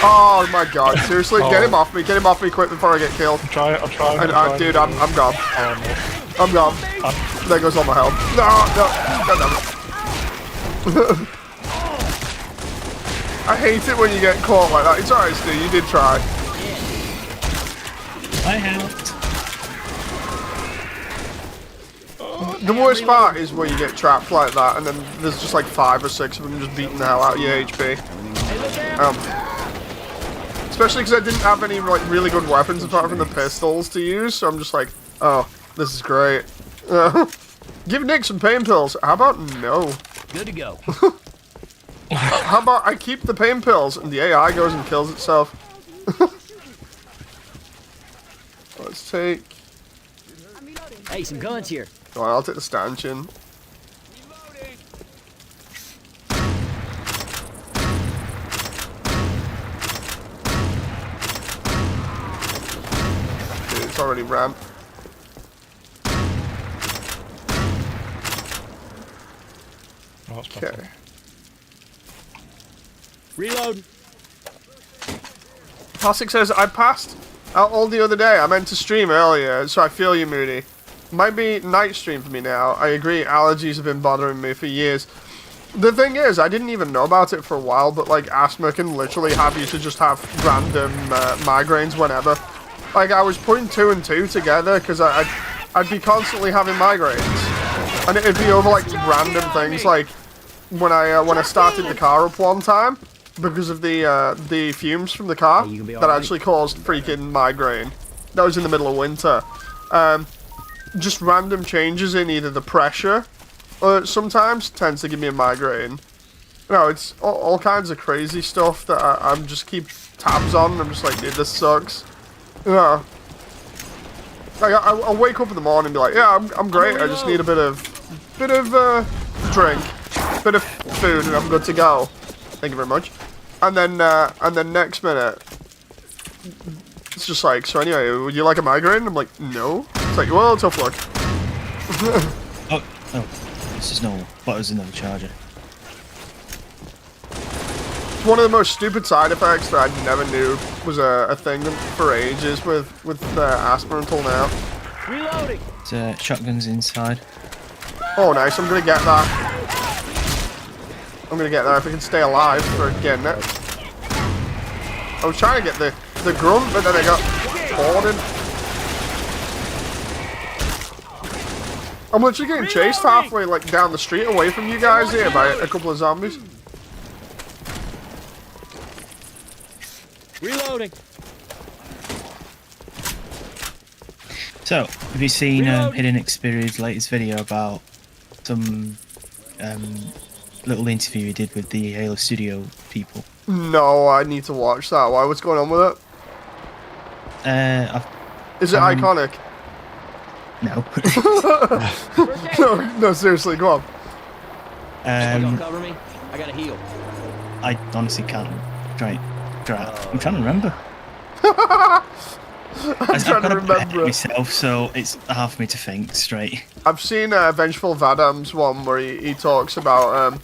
Oh my god, seriously, get him off me quick before I get killed. I'm trying. Dude, I'm gone. Oh, I'm gone. There goes all my health. No. God damn it. I hate it when you get caught like that. It's alright, Stu, you did try. I helped. The worst part is where you get trapped like that, and then there's just like 5 or 6 of them just beating the hell out of your HP. Especially because I didn't have any like really good weapons apart from the pistols to use, so I'm just like, oh, this is great. Give Nick some pain pills. How about no? Good to go. How about I keep the pain pills and the AI goes and kills itself? Let's take... Hey, some guns here. Go on, I'll take the stanchion. Dude, it's already ramped. Oh, that's Okay. better. Reload. Classic says, I passed out all the other day. I meant to stream earlier, so I feel you, Moody. Might be night stream for me now. I agree, allergies have been bothering me for years. The thing is, I didn't even know about it for a while, but like asthma can literally have you to just have random migraines whenever. Like I was putting 2 and 2 together because I'd be constantly having migraines, and it'd be over like random things. Like when I started the car up one time because of the fumes from the car that actually caused freaking migraine. That was in the middle of winter. Just random changes in either the pressure or sometimes tends to give me a migraine. No, it's all kinds of crazy stuff that I'm just keep tabs on. And I'm just like, dude, this sucks. Yeah. Like I'll wake up in the morning and be like, yeah, I'm great. I just need a bit of drink, bit of food, and I'm good to go. Thank you very much. And then next minute, it's just like, so anyway, would you like a migraine? I'm like, no. It's like, well, tough luck. Oh, this is normal. But it was another charger. It's one of the most stupid side effects that I never knew was a thing for ages with asthma until now. Reloading. There's shotguns inside. Oh, nice. I'm gonna get that. I'm gonna get that if I can stay alive for getting it. I was trying to get the grunt, but then I got boarded. I'm literally getting chased halfway, like, down the street away from you guys here by a couple of zombies. Reloading. So, have you seen Hidden Experience's latest video about some little interview he did with the Halo Studio people? No, I need to watch that. Why? What's going on with it? Is it iconic? No. No, seriously, go on. You gonna cover me? I gotta heal. I honestly can't. I'm trying to remember. I'm trying to remember myself, so it's hard for me to think straight. I've seen Vengeful Vadam's one where he talks about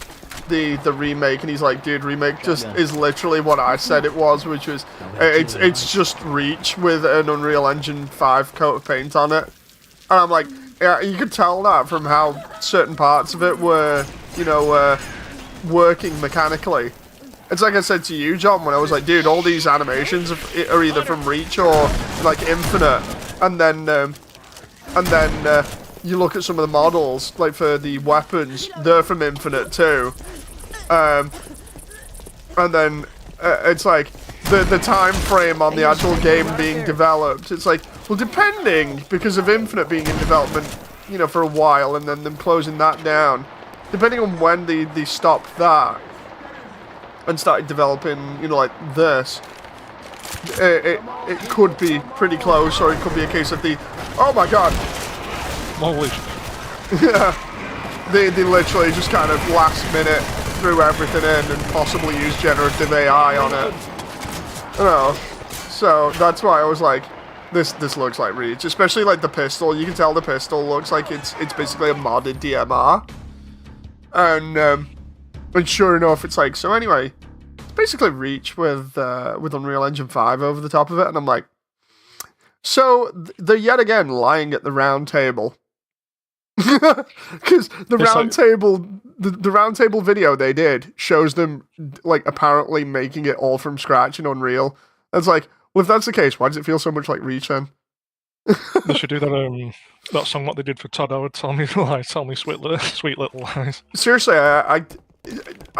the remake, and he's like, dude, remake just is literally what I said it was, which was it's just Reach with an Unreal Engine 5 coat of paint on it. And I'm like, yeah, you could tell that from how certain parts of it were, you know, working mechanically. It's like I said to you, John, when I was like, dude, all these animations are either from Reach or like Infinite, and then you look at some of the models, like for the weapons, they're from Infinite too. And then it's like the time frame on the actual game being developed. It's like, well, depending, because of Infinite being in development, you know, for a while, and then them closing that down, depending on when they stopped that and started developing, you know, like this, it could be pretty close, or it could be a case of oh my god, Holy. yeah, they literally just kind of last minute threw everything in and possibly used generative AI on it. You know, so that's why I was like, this looks like Reach, especially like the pistol. You can tell the pistol looks like it's basically a modded DMR, and sure enough, it's like, so anyway, it's basically Reach with Unreal Engine 5 over the top of it, and I'm like, so they're yet again lying at the round table. Because the round table video they did shows them like apparently making it all from scratch in Unreal. And it's like, well, if that's the case, why does it feel so much like Reach then? They should do that song what they did for Todd Howard, Tell Me Lies, Tell Me Sweet Little Lies. Seriously, I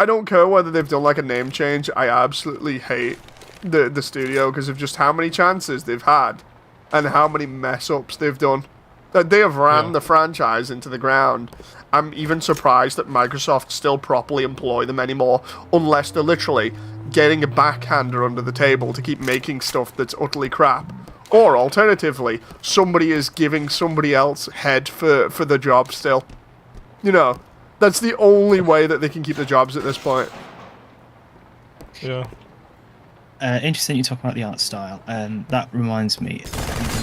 don't care whether they've done like a name change. I absolutely hate the studio because of just how many chances they've had and how many mess ups they've done. That they have ran the franchise into the ground. I'm even surprised that Microsoft still properly employ them anymore, unless they're literally getting a backhander under the table to keep making stuff that's utterly crap. Or alternatively, somebody is giving somebody else head for the job still. You know, that's the only way that they can keep the jobs at this point. Yeah. Interesting you talk about the art style. That reminds me,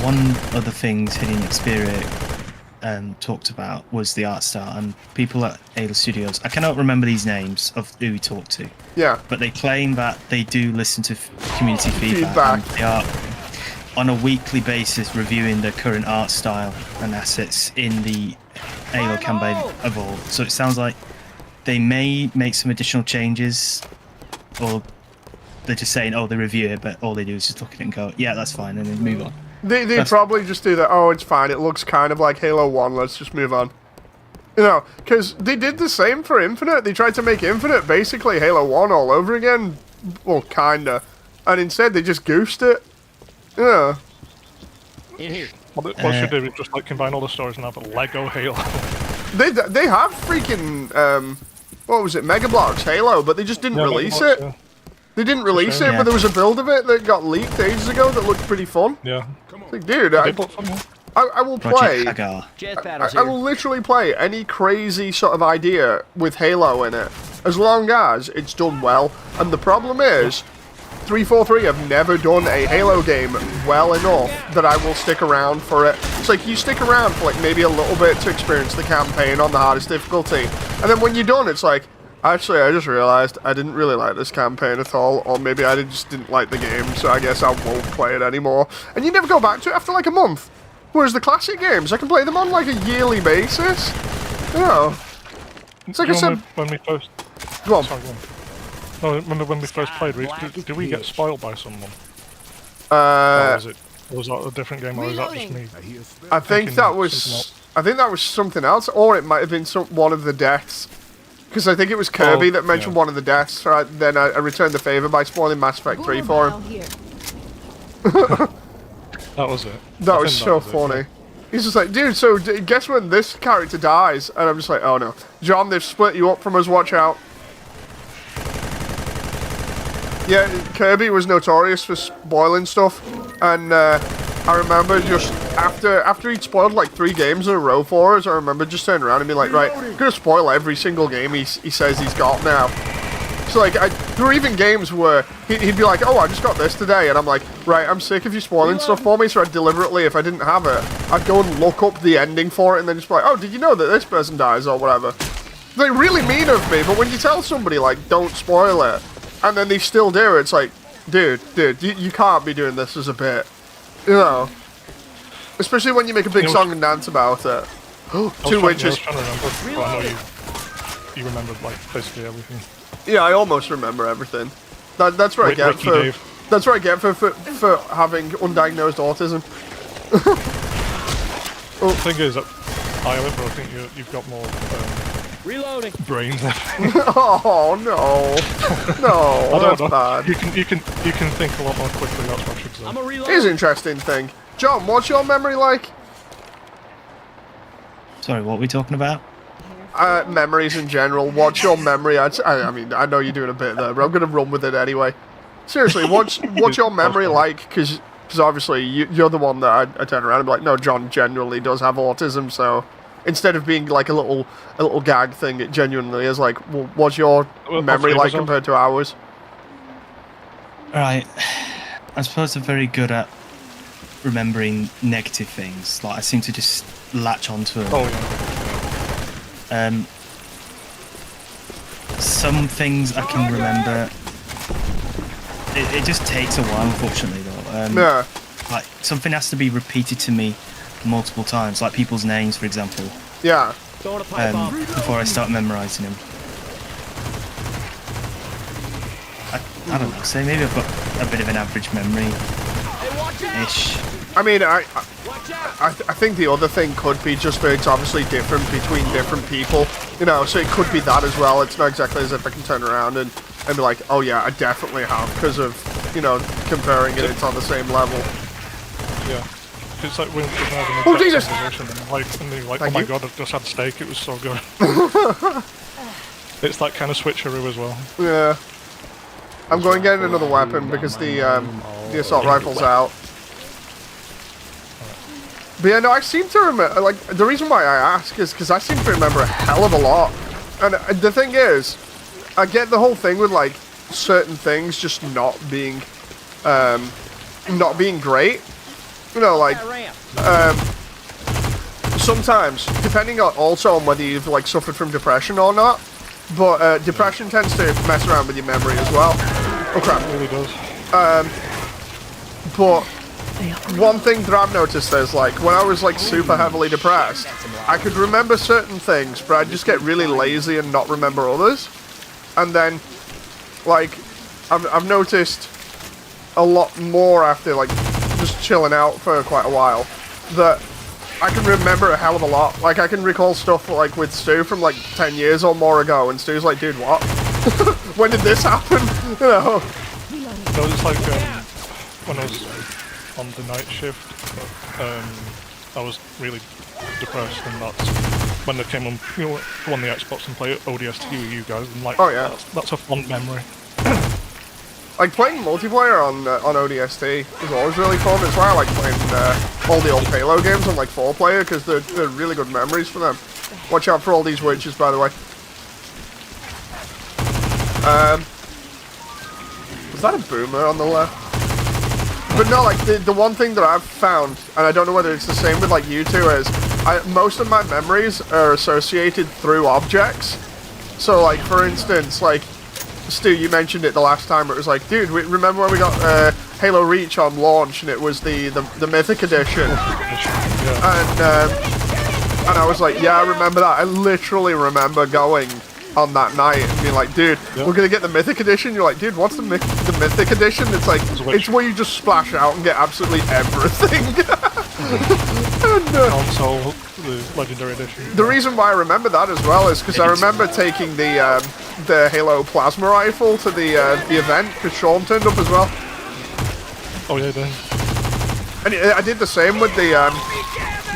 one of the things Hidden Xperia talked about was the art style, and people at Halo Studios, I cannot remember these names of who we talked to. Yeah. But they claim that they do listen to community feedback. And they are on a weekly basis reviewing the current art style and assets in the Halo campaign Evolved. So it sounds like they may make some additional changes, or they're just saying, oh, they review it, but all they do is just look at it and go, yeah, that's fine, and then move on. They probably just do that, oh, it's fine, it looks kind of like Halo 1, let's just move on. You know, because they did the same for Infinite. They tried to make Infinite basically Halo 1 all over again. Well, kinda. And instead they just goosed it. Yeah. In here. What should they do is just like combine all the stories and have a Lego Halo. They have freaking, what was it, Mega Bloks Halo, but they just didn't release it. Yeah. They didn't release it, but there was a build of it that got leaked ages ago that looked pretty fun. Yeah. Like, dude, I will play. I will literally play any crazy sort of idea with Halo in it, as long as it's done well. And the problem is, 343 have never done a Halo game well enough that I will stick around for it. It's like, you stick around for like maybe a little bit to experience the campaign on the hardest difficulty, and then when you're done, it's like, actually, I just realized I didn't really like this campaign at all, or maybe I just didn't like the game, so I guess I won't play it anymore. And you never go back to it after like a month. Whereas the classic games, I can play them on like a yearly basis. You know, it's like I said. When we first. Go on. Sorry, go on. No, when we first played, did we get spoiled by someone? Or was that a different game, or was that just me? I think that was something else, or it might have been one of the deaths. Because I think it was Kirby that mentioned one of the deaths, right? Then I returned the favor by spoiling Mass Effect 3 for him. That was it. That was so funny. He's just like, dude, so guess when this character dies? And I'm just like, oh no. John, they've split you up from us, watch out. Yeah, Kirby was notorious for spoiling stuff, and I remember just after he'd spoiled like 3 games in a row for us, I remember just turning around and being like, right, I'm gonna spoil every single game he says he's got now. So like, there were even games where he'd be like, oh, I just got this today, and I'm like, right, I'm sick of you spoiling stuff for me, so I'd deliberately, if I didn't have it, I'd go and look up the ending for it, and then just be like, oh, did you know that this person dies, or whatever. They really mean of me, but when you tell somebody, like, don't spoil it, and then they still do, it's like, dude, you can't be doing this as a bit. You know? Especially when you make a big song and dance about it. 2 witches. I was trying to remember, but I know you remembered, like, basically everything. Yeah, I almost remember everything. That's what I get for... That's what I get for having undiagnosed autism. The thing is, I have it, but I think you've got more... Reloading. Brains. Oh no, no, that's bad. You can think a lot more quickly. That's what I should say. I'm a reload. Here's an interesting thing, John. What's your memory like? Sorry, what are we talking about? Memories in general. What's your memory? I mean, I know you're doing a bit there, but I'm gonna run with it anyway. Seriously, what's your memory like? Because obviously you're the one that I turn around and be like, no, John genuinely does have autism, so. Instead of being like a little gag thing, it genuinely is like, well, what's your memory like compared to ours? Right, I suppose I'm very good at remembering negative things. Like I seem to just latch onto them. Oh yeah. Some things I can remember. It just takes a while, unfortunately, though. Yeah. Like something has to be repeated to me multiple times, like people's names, for example. Yeah. Before I start memorizing them. I don't know. Say maybe I've got a bit of an average memory-ish. I mean, I think the other thing could be just that it's obviously different between different people. You know, so it could be that as well. It's not exactly as if I can turn around and be like, oh yeah, I definitely have, because of, you know, comparing it, it's on the same level. Yeah. It's like when oh Jesus! And then like, oh my god, I've just had steak, it was so good. It's that kind of switcheroo as well. Yeah. I'm going to get another weapon because the assault rifle's out. But yeah, no, I seem to remember, like, the reason why I ask is because I seem to remember a hell of a lot. And the thing is, I get the whole thing with, like, certain things just not being great. You know, like, sometimes, depending also on whether you've, like, suffered from depression or not, but depression tends to mess around with your memory as well. Oh crap. It really does. But one thing that I've noticed is, like, when I was, like, super heavily depressed, I could remember certain things, but I'd just get really lazy and not remember others. And then, like, I've noticed a lot more after, like, just chilling out for quite a while, that I can remember a hell of a lot. Like, I can recall stuff, like, with Stu from, like, 10 years or more ago, and Stu's like, dude, what? When did this happen? You know? No, it's like, when I was on the night shift, I was really depressed, and that's when they came on, you know, on the Xbox and play ODST with you guys, and like, oh yeah, that's a fond memory. Like, playing multiplayer on ODST is always really fun. It's why I like playing all the old Halo games on, like, 4-player, because they're really good memories for them. Watch out for all these witches, by the way. Was that a boomer on the left? But no, like, the one thing that I've found, and I don't know whether it's the same with, like, you two, is most of my memories are associated through objects. So, like, for instance, like, Stu, you mentioned it the last time, it was like, dude, remember when we got Halo Reach on launch, and it was the Mythic Edition? And I was like, yeah, I remember that. I literally remember going on that night and being like, dude, we're gonna get the Mythic Edition. You're like, dude, what's the Mythic Edition? It's like, it's where you just splash out and get absolutely everything. And, console, the Legendary Edition. The reason why I remember that as well is because I remember taking the Halo plasma rifle to the event, because Sean turned up as well. Oh yeah, then. And I did the same with the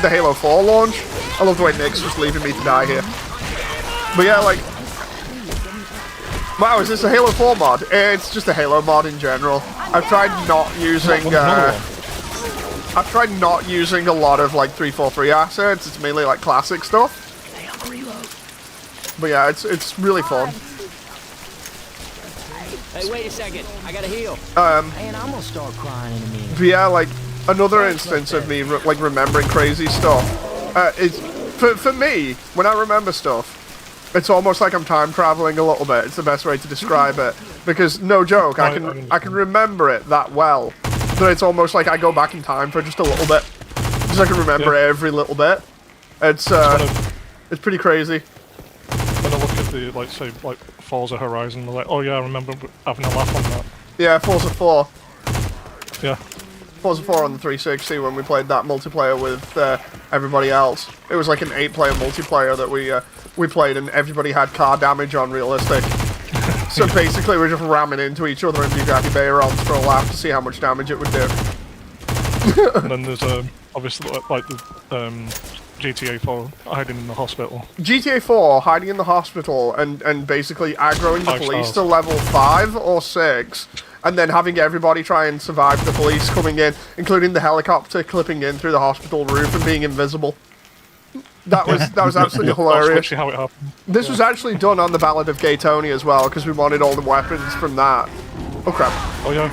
Halo 4 launch. I love the way Nick's just leaving me to die here. But yeah, like, Wow, is this a Halo 4 mod? It's just a Halo mod in general. I've tried not using. I've tried not using a lot of like 343 assets. It's mainly like classic stuff. But yeah, it's really fun. Hey, wait a second. I gotta heal. Man, I'm gonna start crying in a minute. But yeah, like another instance of me like remembering crazy stuff is for me when I remember stuff. It's almost like I'm time traveling a little bit. It's the best way to describe it because no joke, I can remember it that well that it's almost like I go back in time for just a little bit, because I can remember every little bit. It's pretty crazy. When I look at the like say like Forza Horizon, they're like, oh yeah, I remember having a laugh on that. Yeah, Forza 4. Yeah. Forza 4 on the 360 when we played that multiplayer with everybody else. It was like an 8-player multiplayer that we played, and everybody had car damage on realistic. So basically we're just ramming into each other in Bugatti Veyrons for a laugh to see how much damage it would do. And then there's obviously like the GTA 4 hiding in the hospital. GTA 4 hiding in the hospital and basically aggroing the police to level 5 or 6. And then having everybody try and survive the police coming in, including the helicopter clipping in through the hospital roof and being invisible. That was absolutely hilarious. That's literally how it happened. This was actually done on the Ballad of Gay Tony as well, because we wanted all the weapons from that. Oh crap. Oh yeah.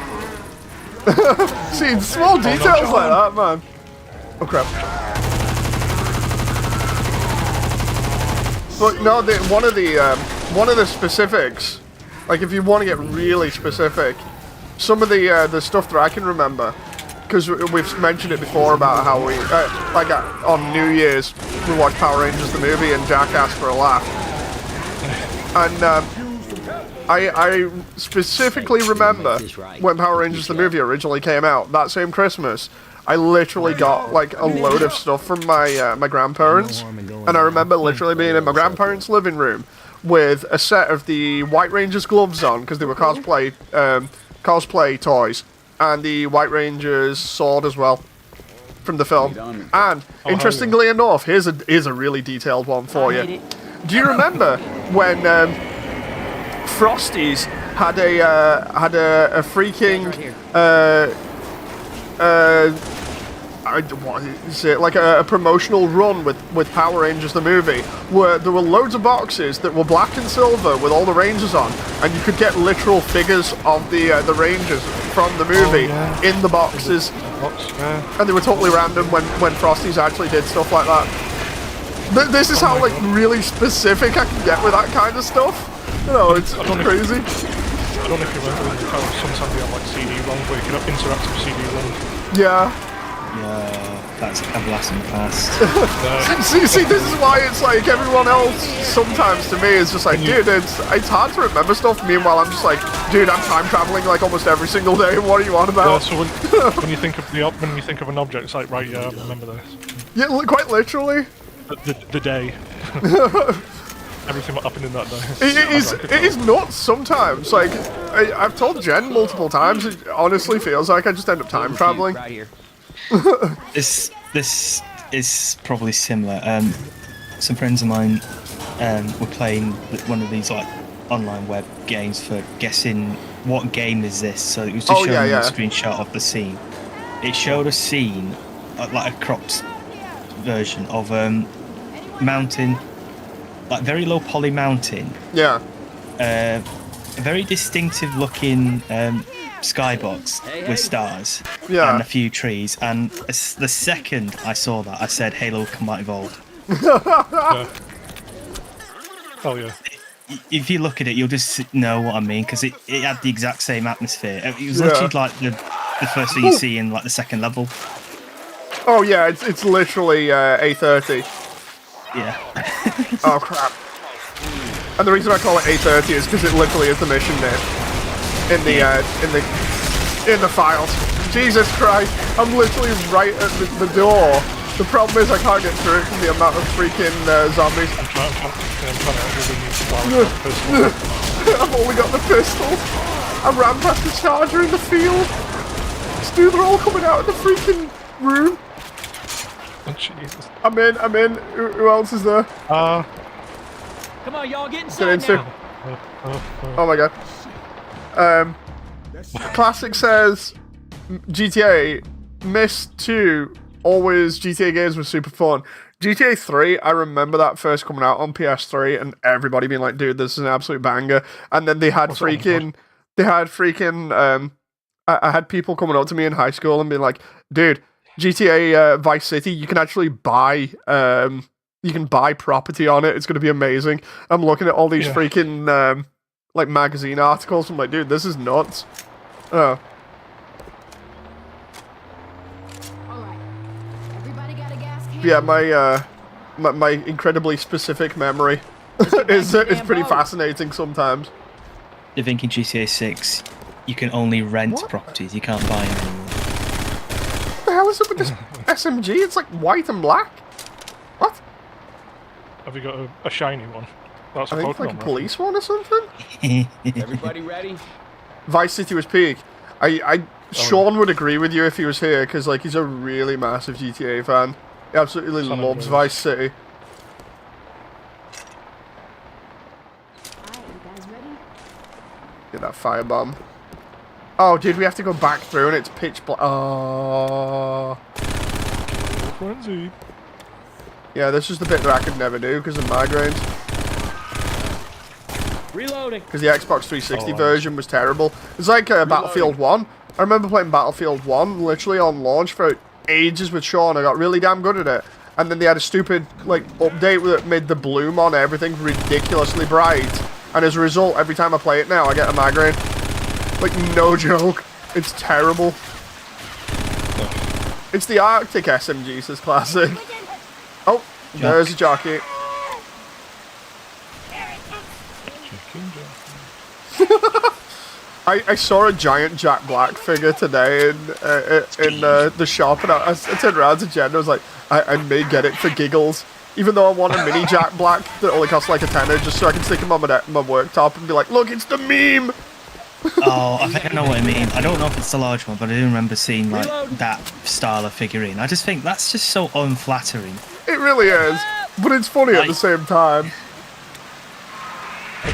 See, small details like that, man. Oh crap. But no, one of the specifics, like if you want to get really specific, some of the stuff that I can remember, because we've mentioned it before about how we, on New Year's, we watched Power Rangers the movie and Jackass for a laugh. And I specifically remember when Power Rangers the movie originally came out, that same Christmas, I literally got like a load of stuff from my my grandparents, and I remember literally being in my grandparents' living room with a set of the White Rangers gloves on, because they were cosplay toys, and the White Rangers sword as well from the film. And interestingly enough, here's a really detailed one for you. Do you remember when Frosties had a freaking what is it, like a promotional run with Power Rangers the movie, where there were loads of boxes that were black and silver with all the Rangers on, and you could get literal figures of the Rangers from the movie in the boxes, and they were totally random when Frosties actually did stuff like that. This is how like really specific I can get with that kind of stuff. You know, it's crazy. I don't know if you remember how sometimes we have like CD-ROMs where you can interact with CD-ROMs. Yeah. Yeah, that's a blast from the past. see, this is why it's like everyone else sometimes to me is just like, dude, it's hard to remember stuff. Meanwhile, I'm just like, dude, I'm time traveling like almost every single day. What are you on about? Yeah, so when you think of an object, it's like, right, yeah, I remember this. Yeah, quite literally. The day. Everything that happened in that day. It is nuts sometimes. Like, I've told Jen multiple times, it honestly feels like I just end up time traveling. Right here. This is probably similar. Some friends of mine were playing one of these like online web games for guessing what game is this. So it was just showing a screenshot of the scene. It showed a scene, like a cropped version of mountain, like very low poly mountain. Yeah. A very distinctive looking skybox with stars and a few trees, and the second I saw that, I said Halo Combat Evolved. Oh yeah. If you look at it, you'll just know what I mean, because it had the exact same atmosphere. It was literally like the first thing you see in like the second level. Oh yeah, it's literally A30. Yeah. Oh crap. And the reason I call it A30 is because it literally is the mission name in the files. Jesus Christ, I'm literally right at the door. The problem is I can't get through it because the amount of freaking zombies. I've only got the pistol. I ran past the charger in the field. Dude, they're all coming out of the freaking room. Oh, Jesus. I'm in. Who else is there? Come on, y'all, get inside now. Oh my god. Classic says GTA missed 2. Always GTA games were super fun. GTA 3, I remember that first coming out on PS3 and everybody being like, dude, this is an absolute banger. And then they had I had people coming up to me in high school and being like, dude, GTA Vice City, you can actually buy property on it. It's going to be amazing. I'm looking at all these freaking like magazine articles. I'm like, dude, this is nuts. Oh. Alright. Everybody got a gas can? Yeah, my incredibly specific memory is pretty fascinating sometimes. You think in GTA 6, you can only rent properties, you can't buy them anymore. What the hell is it with this SMG? It's like white and black. What? Have you got a shiny one? That's I think it's like a police one or something. Everybody ready? Vice City was peak. Sean would agree with you if he was here, because like he's a really massive GTA fan. He absolutely loves Vice City. Alright, you guys ready? Get that firebomb. Oh, dude, we have to go back through and it's pitch black. Oh. Frenzy. Yeah, this is the bit that I could never do because of migraines. Reloading. Because the Xbox 360 version was terrible. It's like Battlefield 1. I remember playing Battlefield 1 literally on launch for ages with Sean. I got really damn good at it. And then they had a stupid like update that made the bloom on everything ridiculously bright. And as a result, every time I play it now, I get a migraine. Like, no joke. It's terrible. It's the Arctic SMG, says Classic. Oh, there's a jockey. I saw a giant Jack Black figure today in the shop, and I turned around to Jen and I was like, I may get it for giggles, even though I want a mini Jack Black that only costs like a tenner, just so I can stick him on my worktop and be like, look, it's the meme! Oh, I think I know what I mean. I don't know if it's the large one, but I do remember seeing like that style of figurine. I just think that's just so unflattering. It really is, but it's funny at the same time. I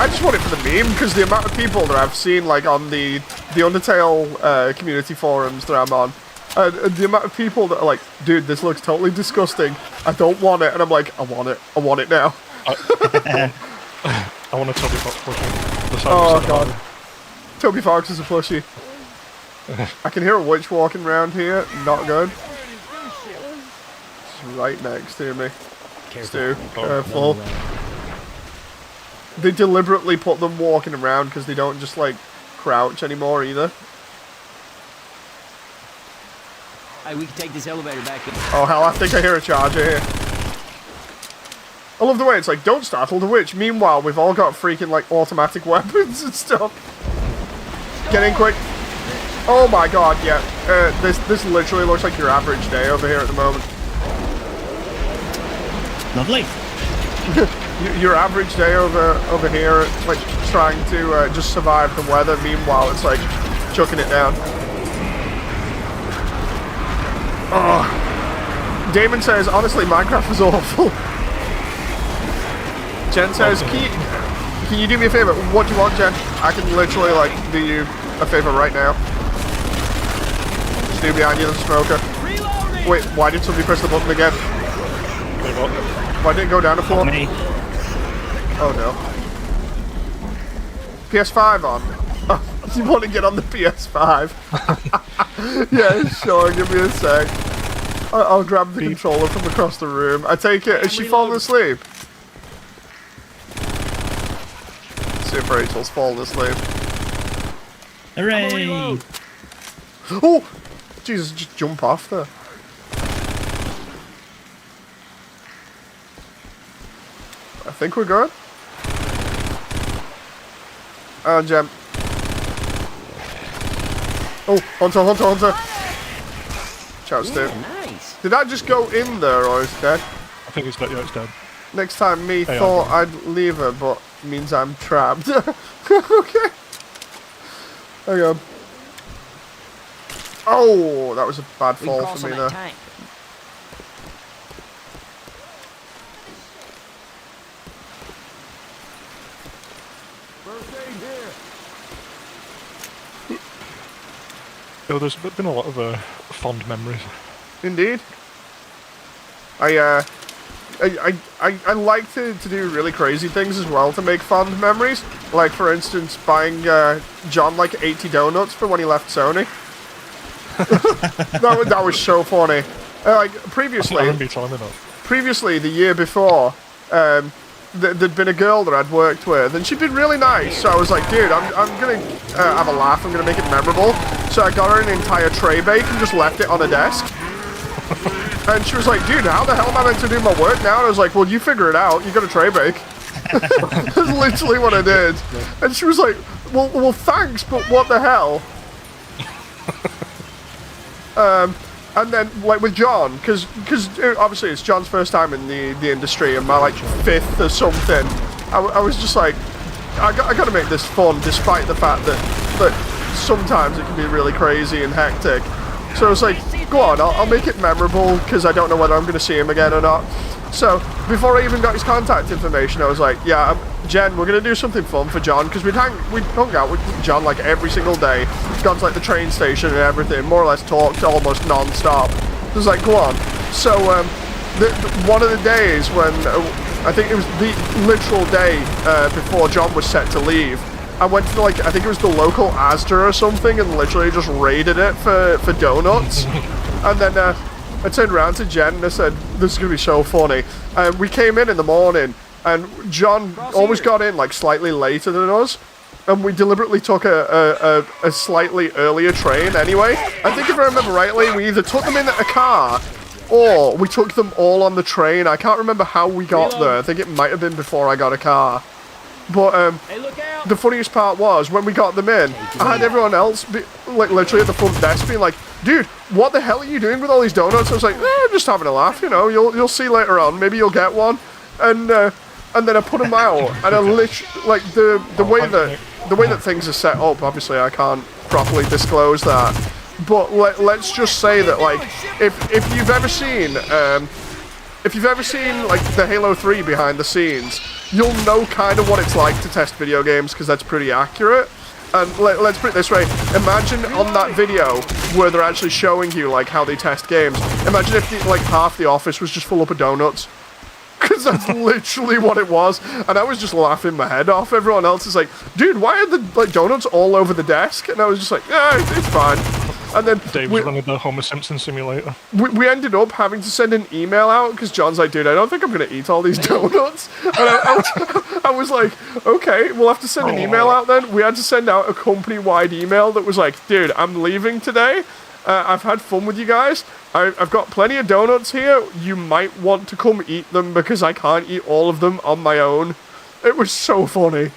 just want it for the meme, because the amount of people that I've seen like on the Undertale community forums that I'm on, the amount of people that are like, dude, this looks totally disgusting, I don't want it, and I'm like, I want it now. I want a Toby Fox plushie. Oh god. Toby Fox is a plushie. I can hear a witch walking around here, not good. It's right next to me. Stu, careful. They deliberately put them walking around because they don't just like crouch anymore either. Hey, we can take this elevator back in. Oh hell, I think I hear a charger here. I love the way it's like, don't startle the witch. Meanwhile, we've all got freaking like automatic weapons and stuff. Get in quick. Oh my god, yeah. This literally looks like your average day over here at the moment. Lovely. Your average day over here, like trying to just survive the weather. Meanwhile, it's like chucking it down. Oh. Damon says, honestly, Minecraft was awful. Jen says, can you do me a favor? What do you want, Jen? I can literally like do you a favor right now. Stu behind you, the smoker. Reloading. Wait, why did somebody press the button again? Why didn't it go down the floor? Oh no. PS5 on. Oh, you want to get on the PS5? Yeah, sure, give me a sec. I'll grab the controller from across the room. I take it, has she fallen asleep? See if Rachel's fallen asleep. Hooray! Oh! Jesus, just jump off there. I think we're good. Gem. Oh, Hunter. Ciao, Stu. Nice. Did I just go in there, or is it dead? I think it's dead. Yeah, it's dead. Next time, me thought I'd leave her, but means I'm trapped. Okay. There you go. Oh, that was a bad fall for me there. There's been a lot of fond memories. Indeed. I like to do really crazy things as well to make fond memories. Like, for instance, buying John like 80 donuts for when he left Sony. that was so funny. Like, previously, I remember you telling me that. Previously, the year before, there'd been a girl that I'd worked with, and she'd been really nice. So I was like, dude, I'm gonna have a laugh. I'm gonna make it memorable. So I got her an entire tray bake and just left it on a desk. And she was like, dude, how the hell am I meant to do my work now? And I was like, well, you figure it out. You got a tray bake. That's literally what I did. And she was like, well, thanks, but what the hell? And then, like, with John, because obviously it's John's first time in the industry, and my, like, 5th or something, I was just like, I got to make this fun, despite the fact that sometimes it can be really crazy and hectic. So I was like, go on, I'll make it memorable, because I don't know whether I'm going to see him again or not. So, before I even got his contact information, I was like, yeah, Jen, we're going to do something fun for John, because we'd hung out with John, like, every single day, gone to, like, the train station and everything, more or less talked almost non-stop. I was like, go on. So, one of the days when, I think it was the literal day before John was set to leave, I went to, like, I think it was the local Asda or something, and literally just raided it for donuts. And then I turned around to Jen and I said, this is going to be so funny. And we came in the morning, and John always got in, like, slightly later than us. And we deliberately took a slightly earlier train anyway. I think if I remember rightly, we either took them in a car, or we took them all on the train. I can't remember how we got there. I think it might have been before I got a car. But the funniest part was, when we got them in, I had everyone else, like, literally at the front desk being like, dude, what the hell are you doing with all these donuts? I was like, I'm just having a laugh, you know, you'll see later on, maybe you'll get one. And then I put them out, and I literally, like, the way that things are set up, obviously I can't properly disclose that, but let's just say that, like, if you've ever seen, like, the Halo 3 behind the scenes, you'll know kind of what it's like to test video games, because that's pretty accurate. And let's put it this way, imagine on that video where they're actually showing you, like, how they test games, imagine if, like, half the office was just full up of donuts. Because that's literally what it was, and I was just laughing my head off. Everyone else is like, dude, why are the, like, donuts all over the desk? And I was just like, yeah, it's fine. And then Dave was running the Homer Simpson simulator. We ended up having to send an email out, because John's like, dude, I don't think I'm going to eat all these donuts. And I was like, okay, we'll have to send an email out then. We had to send out a company-wide email that was like, dude, I'm leaving today. I've had fun with you guys. I've got plenty of donuts here. You might want to come eat them, because I can't eat all of them on my own. It was so funny.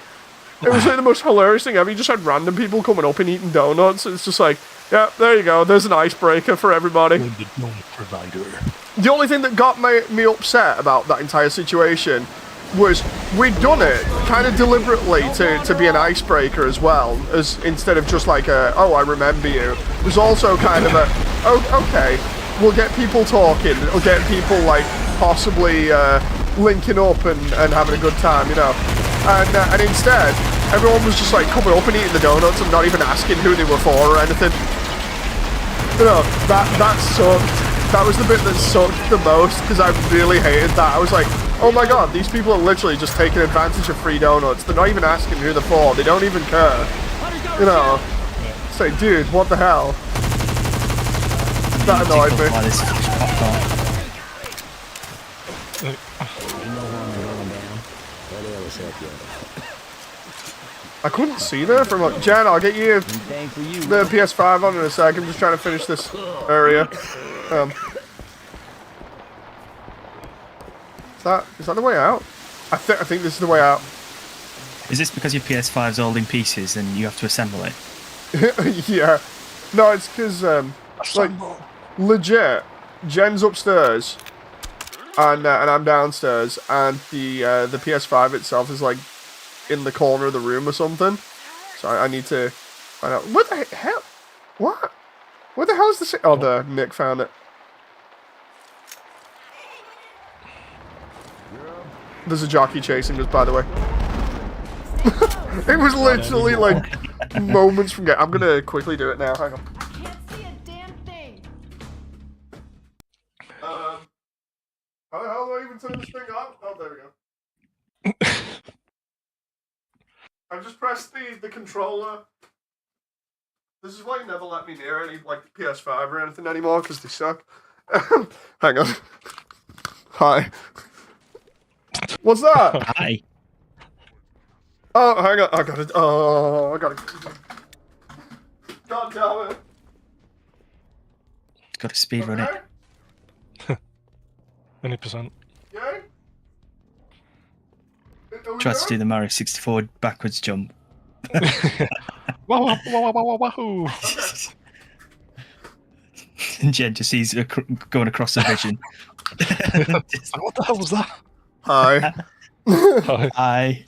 It was like the most hilarious thing ever. You just had random people coming up and eating donuts. It's just like, yeah, there you go. There's an icebreaker for everybody. The only thing that got me upset about that entire situation was we'd done it kind of deliberately to be an icebreaker as well, as instead of just like oh, I remember you. It was also kind of a, oh, okay, we'll get people talking, it'll get people, like, possibly linking up and having a good time, you know. And instead, everyone was just, like, coming up and eating the donuts and not even asking who they were for or anything. You know, that sucked. That was the bit that sucked the most, because I really hated that. I was like, oh my god, these people are literally just taking advantage of free donuts. They're not even asking who they're for. They don't even care. You know? It's like, dude, what the hell? That annoyed me. I couldn't see there from, like, Jen, I'll get you the PS5 on in a sec. I'm just trying to finish this area. Is that the way out? I think this is the way out. Is this because your PS5's all in pieces and you have to assemble it? Yeah. No, it's because, like, legit, Jen's upstairs, and I'm downstairs, and the PS5 itself is, like, in the corner of the room or something. So I need to find out. What the hell? What? What the hell is this? Oh, there. Nick found it. There's a jockey chasing us, by the way. It was literally like moments from I'm gonna quickly do it now. Hang on. I can't see a damn thing. How the hell do I even turn this thing on? Oh, there we go. I just pressed the controller. This is why you never let me near any like PS5 or anything anymore, because they suck. Hang on. Hi. What's that? Hi. Oh, hang on. I got it. Oh, I got it. God damn it. Got to speedrun it. Any percent. Yay? Tried to do the Mario 64 backwards jump. Wahoo! And Jed just sees it going across the vision. What the hell was that? Hi. Hi.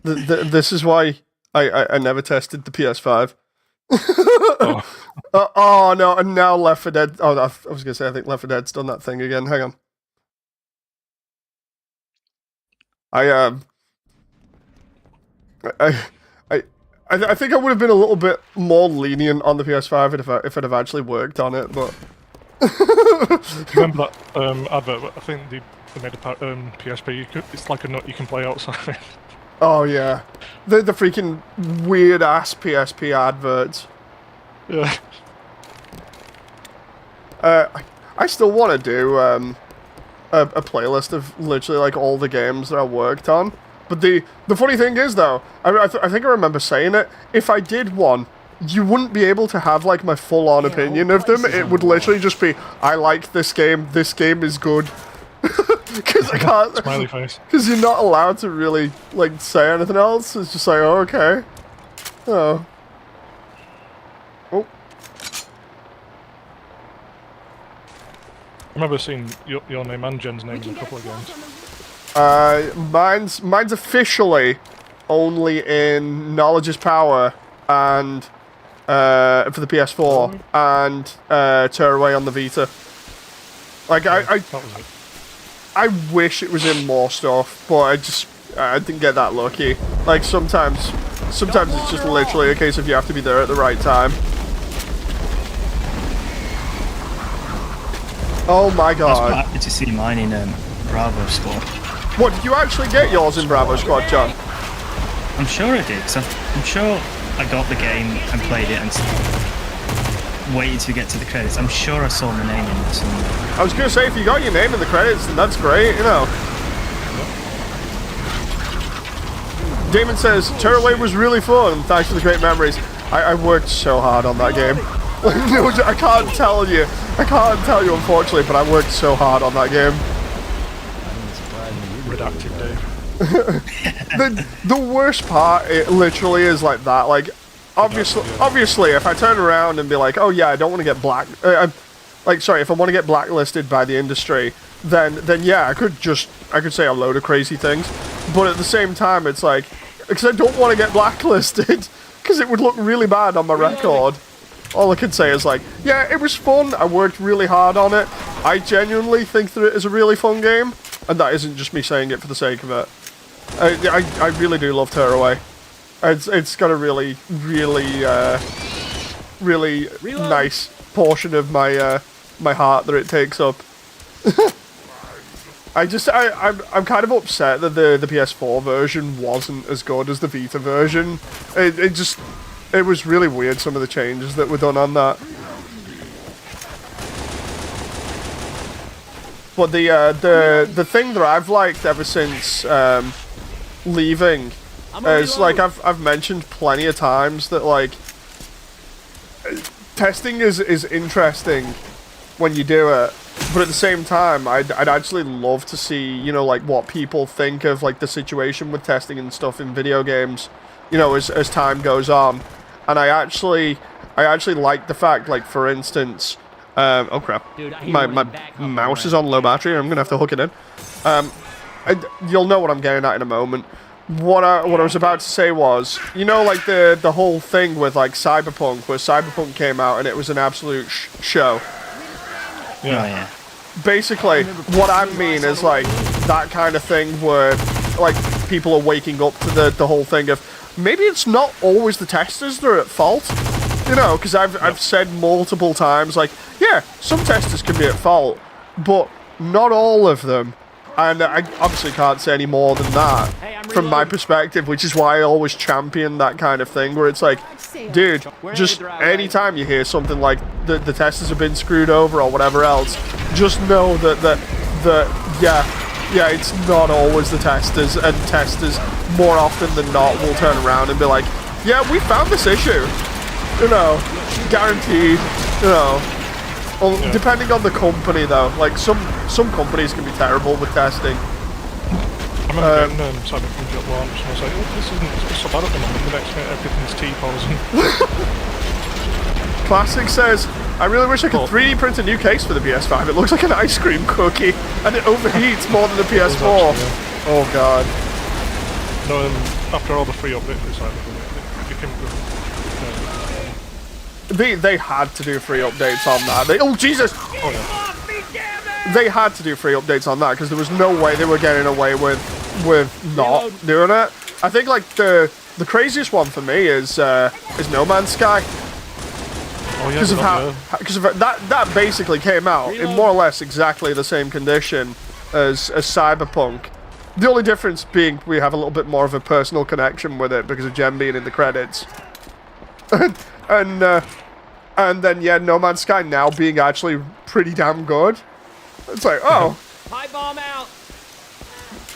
This is why I never tested the PS5. Oh no, and now Left 4 Dead. Oh, I was gonna say I think Left 4 Dead's done that thing again. Hang on. I think I would have been a little bit more lenient on the PS5 if I'd have actually worked on it, but. Remember that advert? I think they made a PSP. It's like a nut you can play outside. Oh yeah, the freaking weird ass PSP adverts. Yeah. I still want to do a playlist of literally like all the games that I worked on. But the funny thing is though, I think I remember saying it. If I did one, you wouldn't be able to have like my full-on opinion of them. It would literally just be, I like this game. This game is good. Because I can't. Smiley face. Because you're not allowed to really like say anything else. It's just like, oh, okay. Oh. Oh. I remember seeing your name and Jen's name in a couple of games. Mine's officially only in Knowledge is Power and for the PS4 and Tearaway on the Vita. Like I wish it was in more stuff, but I didn't get that lucky. Like sometimes it's just literally a case of you have to be there at the right time. Oh my god. I was quite happy to see mine in Bravo Squad. What, did you actually get yours in Bravo Squad, John? I'm sure I did, because I'm sure I got the game and played it and waited to get to the credits. I'm sure I saw my name in there somewhere. I was going to say, if you got your name in the credits, then that's great, you know. Damon says, Tearaway was really fun, thanks for the great memories. I worked so hard on that game. I can't tell you, unfortunately, but I worked so hard on that game. Redacted, Dave. the worst part, it literally is like that. Like, obviously, if I turn around and be like, oh yeah, I don't want to get if I want to get blacklisted by the industry, then yeah, I could say a load of crazy things. But at the same time, it's like, because I don't want to get blacklisted, because it would look really bad on my record. All I can say is like, yeah, it was fun. I worked really hard on it. I genuinely think that it is a really fun game. And that isn't just me saying it for the sake of it. I really do love Tearaway. It's got a really nice portion of my my heart that it takes up. I'm kind of upset that the PS4 version wasn't as good as the Vita version. It was really weird, some of the changes that were done on that. But the thing that I've liked ever since leaving is like I've mentioned plenty of times that like testing is interesting when you do it, but at the same time I'd actually love to see, you know, like what people think of like the situation with testing and stuff in video games, you know, as time goes on. And I actually like the fact, like for instance, oh crap, Dude, my mouse is on low battery. I'm gonna have to hook it in. You'll know what I'm getting at in a moment. What I was about to say was, you know, like the whole thing with like Cyberpunk, where Cyberpunk came out and it was an absolute show. Yeah. Oh, yeah. Basically, what I mean is like that kind of thing where like people are waking up to the whole thing of maybe it's not always the testers that are at fault. You know, because I've said multiple times, like, yeah, some testers can be at fault, but not all of them. And I obviously can't say any more than that from my perspective, which is why I always champion that kind of thing, where it's like, dude, just anytime you hear something like the testers have been screwed over or whatever else, just know that yeah, it's not always the testers, and testers more often than not will turn around and be like, yeah, we found this issue, you know, guaranteed, you know. Well, depending on the company, though, like some companies can be terrible with testing. I remember getting Cyberpunk at launch, and I was like, oh, this isn't so bad at the moment. The next minute, everything's T-posing. Classic says, I really wish I could 3D print a new case for the PS5. It looks like an ice cream cookie, and it overheats more than the PS4. Oh god. No, after all the free updates for Cyberpunk, it became good. They had to do free updates on that. Oh Jesus! Oh yeah. They had to do free updates on that because there was no way they were getting away with not doing it. I think like the craziest one for me is No Man's Sky. Oh yeah. Because of that basically came out in more or less exactly the same condition as Cyberpunk. The only difference being we have a little bit more of a personal connection with it because of Jem being in the credits. And then yeah, No Man's Sky now being actually pretty damn good. It's like, oh, Pipe bomb out.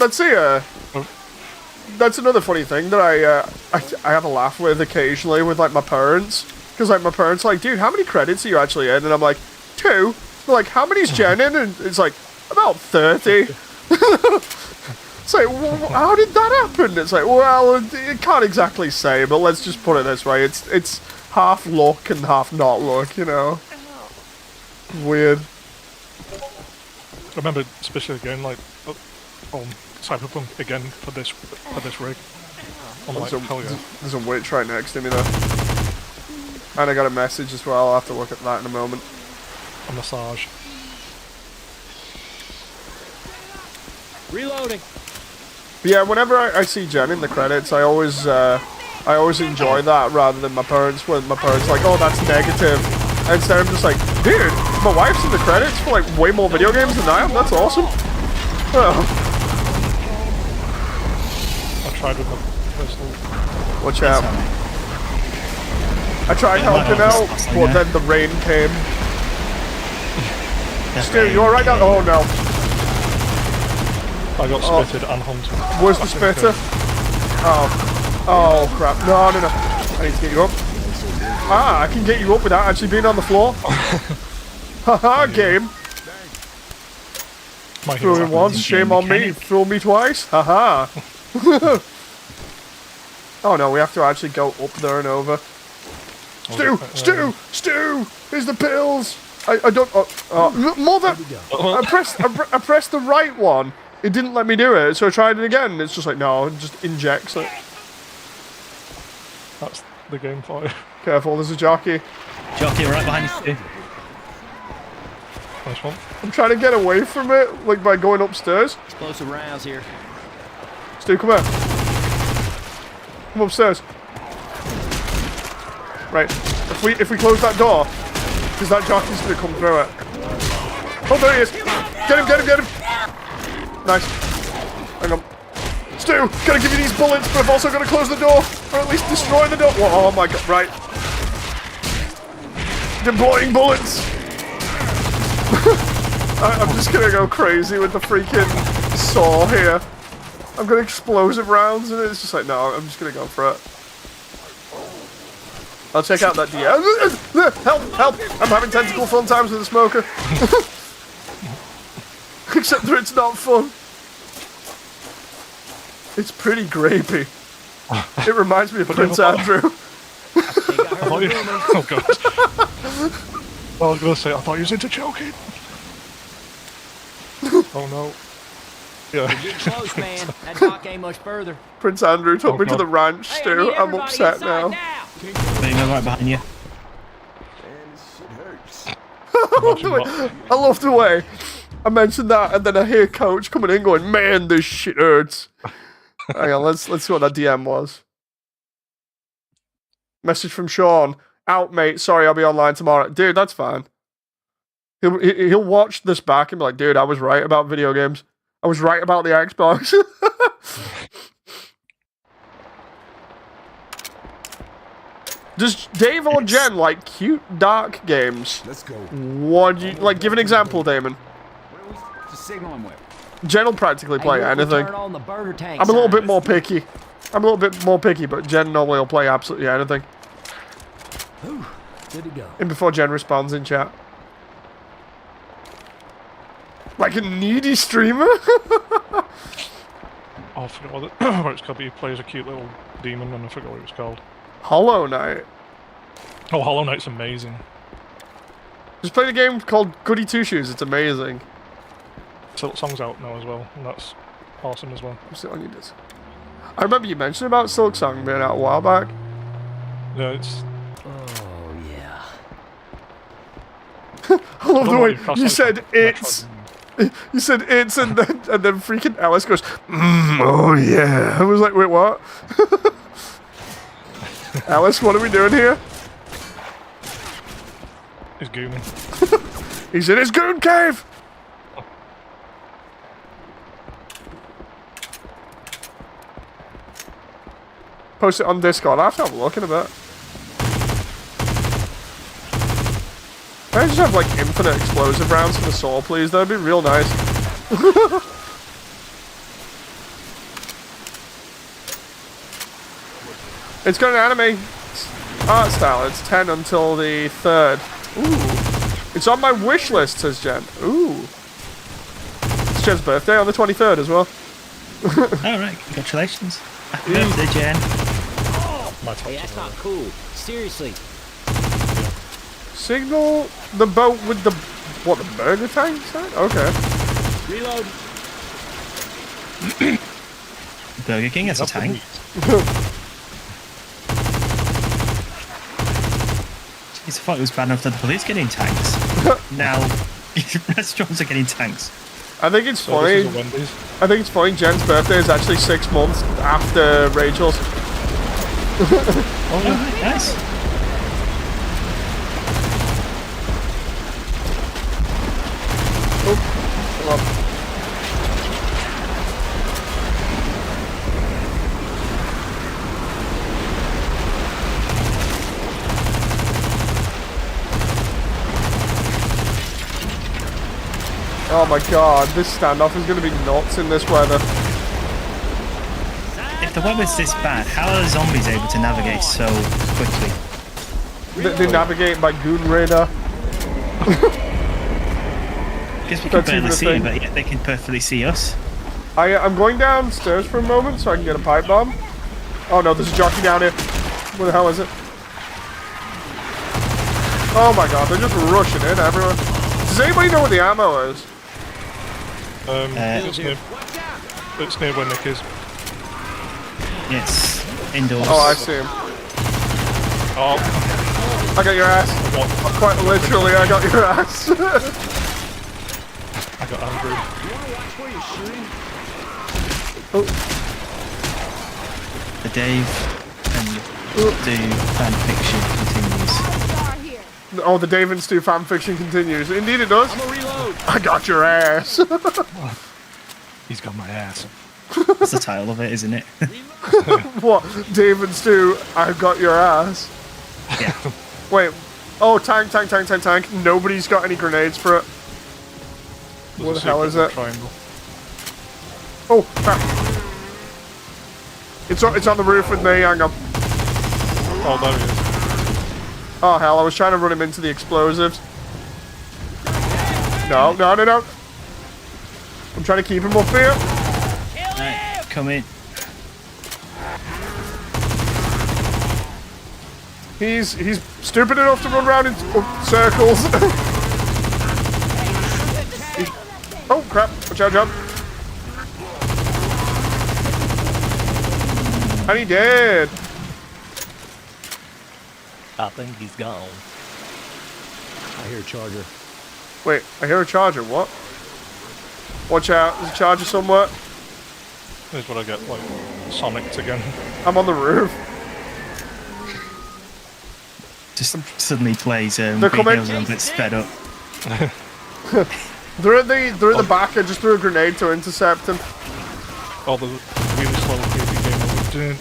let's see. That's another funny thing that I have a laugh with occasionally with like my parents, because like my parents are like, dude, how many credits are you actually in? And I'm like, 2. They're like, how many's Jen in? And it's like about 30. It's like, well, how did that happen? It's like, well, you can't exactly say, but let's just put it this way: it's half luck and half not luck, you know. Weird. I remember, especially again, like on Cyberpunk again for this rig. I'm like, hell yeah. There's a witch right next to me though, and I got a message as well. I'll have to look at that in a moment. A massage. Reloading. But yeah, whenever I see Jen in the credits, I always enjoy that rather than my parents. When my parents are like, oh, that's negative. And instead I'm just like, dude, my wife's in the credits for like way more video games than I am. That's awesome. Oh. I tried with my personal. Watch out. I tried helping out, but then the rain came. Stu, you alright now? Oh no. I got spitted and hunted. Where's the spitter? Oh. Oh crap. No. I need to get you up. Ah, I can get you up without actually being on the floor. Haha, game. Throw me once, shame on me. Throw me twice. Haha. Oh no, we have to actually go up there and over. Stu! Here's the pills! I don't... mother! I pressed the right one. It didn't let me do it, so I tried it again. It's just like, no, it just injects it. That's the game for you. Careful, there's a jockey. Jockey right behind you. Nice one. I'm trying to get away from it, like by going upstairs. Explosive rounds here. Stu, come here. Come upstairs. Right. If we close that door, because that jockey's gonna come through it. Oh, there he is. Get him. Nice. Hang on. Stu, gotta give you these bullets, but I've also gotta close the door, or at least destroy the door. Oh my god, right. Deploying bullets. I'm just gonna go crazy with the freaking saw here. I've got explosive rounds, and it's just like, no, I'm just gonna go for it. I'll check out that DM. Help! I'm having tentacle fun times with a smoker. Except that it's not fun. It's pretty grapey. It reminds me of Prince Andrew. Oh god. I was gonna say, I thought he was into choking. Oh no. Yeah. You're getting close, man. That dock ain't much further. Prince Andrew took me to the ranch, Stu. Hey, I'm upset now. Being right behind you. I love the way I mentioned that, and then I hear Coach coming in going, man, this shit hurts. Hang on, let's see what that DM was. Message from Sean. Out, mate. Sorry, I'll be online tomorrow. Dude, that's fine. He'll watch this back and be like, dude, I was right about video games. I was right about the Xbox. Does Dave or Jen like cute, dark games? Let's go. What do you like? Give an example, Damon. Just signaling with. Jen will practically play anything. Turn on the burger tank I'm a little sign. bit more picky. But Jen normally will play absolutely anything. Ooh, good to go. And before Jen responds in chat. Like a needy streamer? Oh, I forgot what it's called, but he plays a cute little demon, and I forgot what it was called. Hollow Knight. Oh, Hollow Knight's amazing. Just played a game called Goody Two Shoes. It's amazing. Silk Song's out now as well, and that's awesome as well. What's it on your disc? I remember you mentioned about Silk Song being out a while back. Yeah, it's... Oh, yeah. I love the know way what you said it's. You said it's, and then freaking Alice goes, oh yeah. I was like, wait, what? Alice, what are we doing here? He's gooning. He's in his goon cave! Post it on Discord. I have to have a look in a bit. Can I just have like infinite explosive rounds for the soul, please? That'd be real nice. It's got an anime art style. It's 10 until the 3rd. Ooh. It's on my wish list, says Jen. Ooh. It's Jen's birthday on the 23rd as well. Alright, congratulations. Happy birthday, Jen. Hey, that's not cool. Seriously. Signal the boat with the... What, the burger tank? Okay. Reload. Burger King has a tank. Jeez, I thought it was bad enough that the police getting tanks. Now, restaurants are getting tanks. I think it's So funny. this is a Wendy's. I think it's funny. Jen's birthday is actually 6 months after Rachel's. Oh, right, nice. Oh, come on. Oh my god, this standoff is going to be nuts in this weather. If the weather's this bad, how are the zombies able to navigate so quickly? They navigate by Goon Radar. I guess we can That's even barely a see thing. them, but yet they can perfectly see us. I'm going downstairs for a moment so I can get a pipe bomb. Oh no, there's a jockey down here. Where the hell is it? Oh my god, they're just rushing in everywhere. Does anybody know what the ammo is? It's near where Nick is. Yes, indoors. Oh, I see him. Oh, I got your ass. Quite literally, I got your ass. I got angry. Oh, The Dave and Stu fanfiction continues. oh, the Dave and Stu fanfiction continues. Indeed it does. I'm gonna reload. I got your ass. He's got my ass. That's the title of it, isn't it? What? Dave and Stu, I got your ass. Yeah. Wait. Oh, tank. Nobody's got any grenades for it. There's What a the hell secret is it? Triangle. Oh, crap. It's on the roof with me. Hang on. Oh, there he is. Oh, hell. I was trying to run him into the explosives. No. I'm trying to keep him up here. Right, come in. He's stupid enough to run around in circles. Oh, crap. Watch out, jump. And he did. I think he's gone. I hear a charger. Wait, I hear a charger. What? Watch out. There's a charger somewhere. Here's what I get, like, Sonic again. I'm on the roof. Just suddenly plays They're Big coming. Hills and gets sped up. They're in the back. I just threw a grenade to intercept him. Oh, the really slow creepy game. Dun,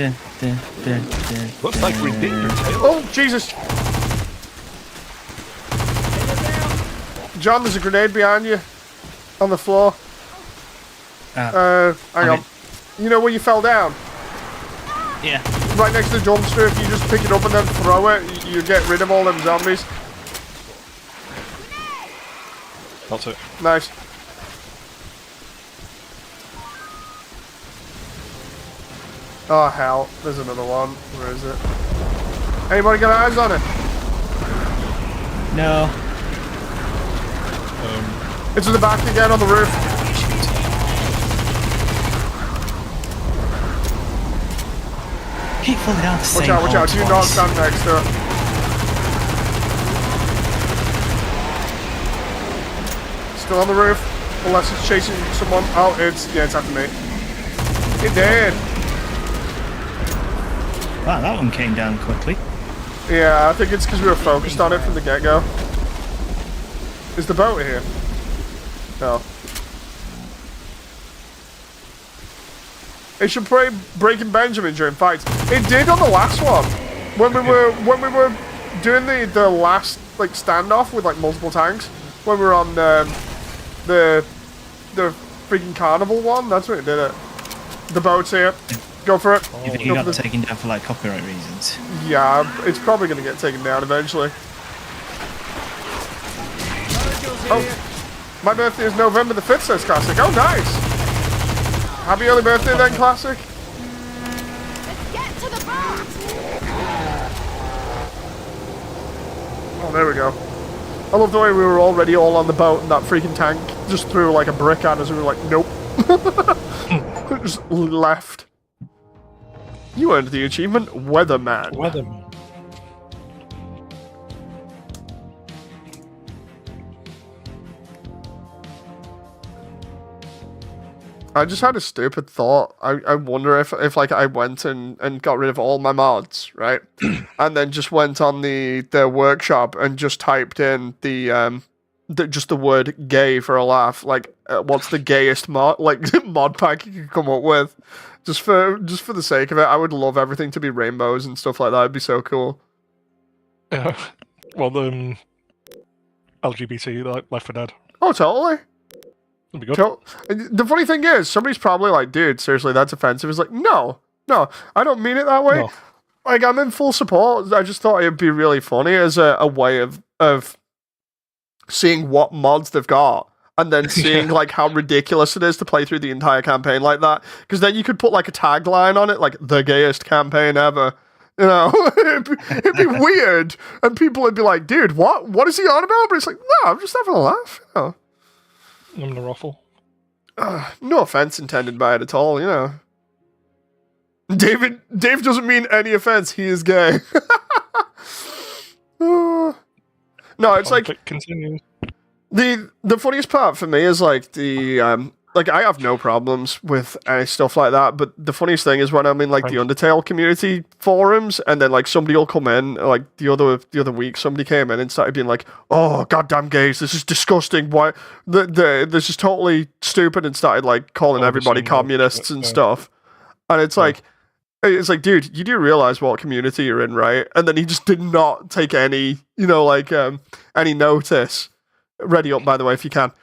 dun, dun, Looks like we did your tail. Oh, Jesus. John, there's a grenade behind you. On the floor. Hang on. You know where you fell down? Yeah. Right next to the dumpster. If you just pick it up and then throw it, you get rid of all them zombies. That's it. Nice. Oh, hell. There's another one. Where is it? Anybody got eyes on it? No. It's in the back again on the roof. Keep falling down the same Watch out. Do not stand next to it. Still on the roof. Unless it's chasing someone. Oh, it's after me. It did. Wow, that one came down quickly. Yeah, I think it's because we were focused on it from the get-go. Is the boat here? No. It should play Breaking Benjamin during fights. It did on the last one. When we were doing the last like standoff with like multiple tanks. When we were on the freaking carnival one, that's when it did it. The boat's here. Go for it. You think you got taken down for like copyright reasons? Yeah, it's probably gonna get taken down eventually. Oh, my birthday is November the 5th, says Classic. Oh, nice. Happy early birthday then, Classic. Let's get to the boat! Oh, there we go. I love the way we were already all on the boat and that freaking tank just threw like a brick at us and we were like, nope. Just left. You earned the achievement Weatherman. Weatherman. I just had a stupid thought. I wonder if like I went and got rid of all my mods, right? And then just went on the workshop and just typed in just the word gay for a laugh. Like, what's the gayest mod pack you could come up with? Just for the sake of it. I would love everything to be rainbows and stuff like that. It'd be so cool. Yeah. Well, the LGBT, like Left 4 Dead. Oh, totally. That'd be good. The funny thing is, somebody's probably like, dude, seriously, that's offensive. It's like, no, I don't mean it that way. No. Like, I'm in full support. I just thought it'd be really funny as a way of seeing what mods they've got and then seeing like how ridiculous it is to play through the entire campaign like that. Because then you could put like a tagline on it, like the gayest campaign ever. You know, it'd be weird, and people would be like, dude, what is he on about? But it's like, no, I'm just having a laugh, you know. I'm the ruffle. No offense intended by it at all, you know. Dave doesn't mean any offense. He is gay. No, it's like continues. The funniest part for me is like like I have no problems with any stuff like that, but the funniest thing is when I'm in like the Undertale community forums, and then like somebody will come in, like the other week somebody came in and started being like, "Oh, goddamn gays, this is disgusting. Why this is totally stupid," and started like calling everybody communists and stuff. And it's like, dude, you do realize what community you're in, right? And then he just did not take any, any notice. Ready up, by the way, if you can.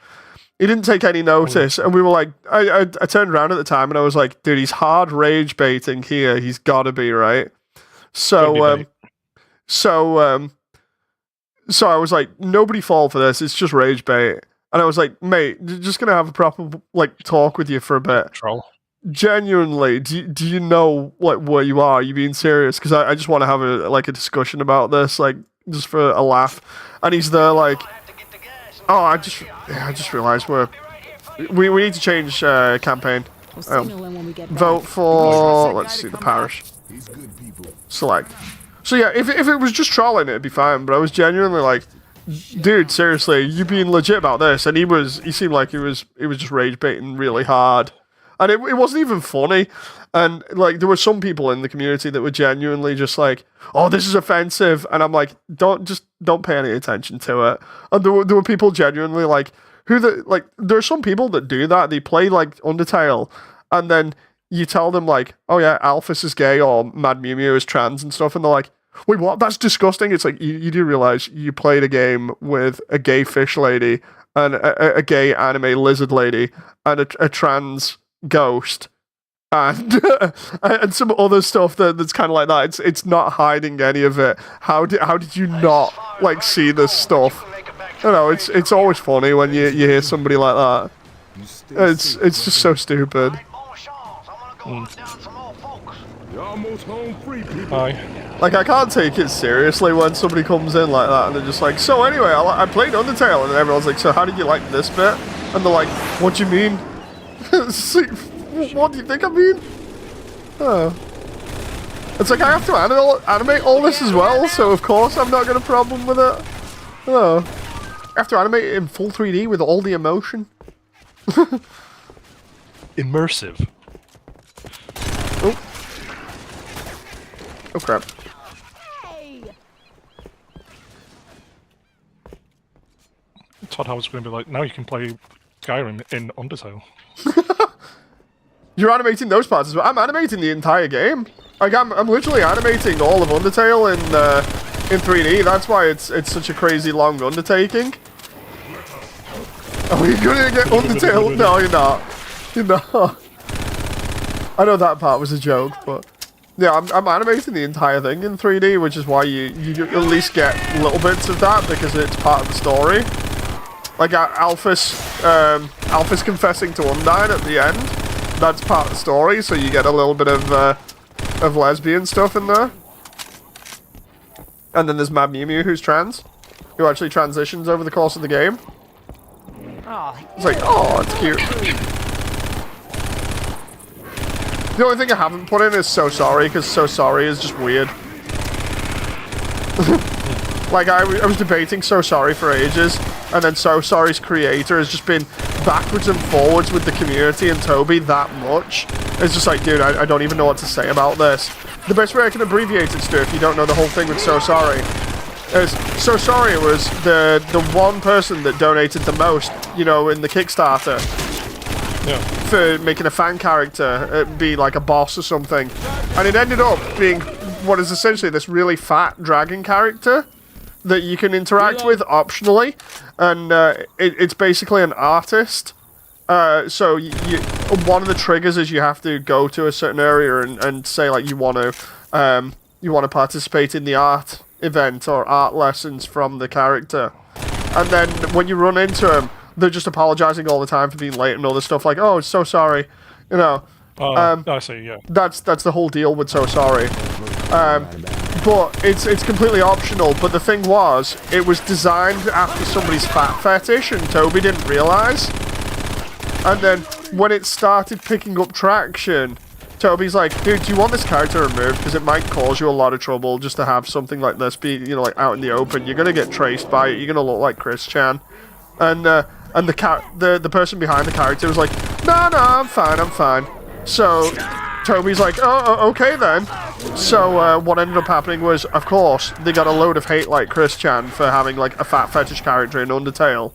He didn't take any notice, and we were like, I turned around at the time and I was like, dude, he's hard rage baiting here. He's got to be, right? So I was like, nobody fall for this. It's just rage bait. And I was like, mate, just gonna have a proper like talk with you for a bit. Troll. Genuinely, do you know like where you are? Are you being serious? Because I just want to have a discussion about this, like just for a laugh. And he's there like, oh, I just realised we need to change campaign. Vote for, let's see, the parish. Select. So yeah, if it was just trolling, it'd be fine. But I was genuinely like, dude, seriously, you being legit about this? And he seemed like he was just rage baiting really hard, and it wasn't even funny. And like, there were some people in the community that were genuinely just like, "Oh, this is offensive," and I'm like, don't pay any attention to it. And there were people genuinely like, there are some people that do that. They play like Undertale, and then you tell them like, "Oh yeah, Alphys is gay," or Mad Mew Mew is trans and stuff, and they're like, "Wait, what? That's disgusting." It's like, you do realize you played a game with a gay fish lady and a gay anime lizard lady and a trans ghost and and some other stuff that's kind of like that. It's not hiding any of it. How did you not like see this stuff? You know, it's always funny when you hear somebody like that. It's just so stupid. You're almost home free, people. Hi. Like, I can't take it seriously when somebody comes in like that and they're just like, so anyway, I played Undertale, and everyone's like, so how did you like this bit? And they're like, what do you mean? It's like, what do you think I mean? Oh. It's like, I have to animate all this as well, so of course I'm not got a problem with it. Oh. I have to animate it in full 3D with all the emotion. Immersive. Oh. Oh crap. Todd Howard's going to be like, now you can play Skyrim in Undertale. You're animating those parts as well. I'm animating the entire game. Like, I'm literally animating all of Undertale in 3D. That's why it's such a crazy long undertaking. Oh, you're gonna get Undertale? No, you're not. You're not. I know that part was a joke, but yeah, I'm animating the entire thing in 3D, which is why you at least get little bits of that because it's part of the story. Like Alphys confessing to Undyne at the end. That's part of the story, so you get a little bit of lesbian stuff in there. And then there's Mad Mew Mew, who's trans, who actually transitions over the course of the game. It's like, oh, it's cute. The only thing I haven't put in is So Sorry, because So Sorry is just weird. Like, I was debating So Sorry for ages, and then So Sorry's creator has just been backwards and forwards with the community and Toby that much. It's just like, dude, I don't even know what to say about this. The best way I can abbreviate it, Stu, if you don't know the whole thing with So Sorry, is So Sorry was the one person that donated the most, you know, in the Kickstarter. Yeah. For making a fan character be like a boss or something. And it ended up being what is essentially this really fat dragon character that you can interact with optionally, and it's basically an artist. So one of the triggers is you have to go to a certain area and say like you want to participate in the art event or art lessons from the character, and then when you run into him, they're just apologizing all the time for being late and all this stuff like, oh, so sorry, you know. I see, yeah. That's the whole deal with So Sorry. But it's completely optional. But the thing was, it was designed after somebody's fat fetish, and Toby didn't realize. And then when it started picking up traction, Toby's like, dude, do you want this character removed? Because it might cause you a lot of trouble just to have something like this be, you know, like out in the open. You're gonna get traced by it. You're gonna look like Chris Chan. And the person behind the character was like, no, I'm fine. So Toby's like, oh, okay then. So what ended up happening was, of course, they got a load of hate like Chris Chan for having like a fat fetish character in Undertale.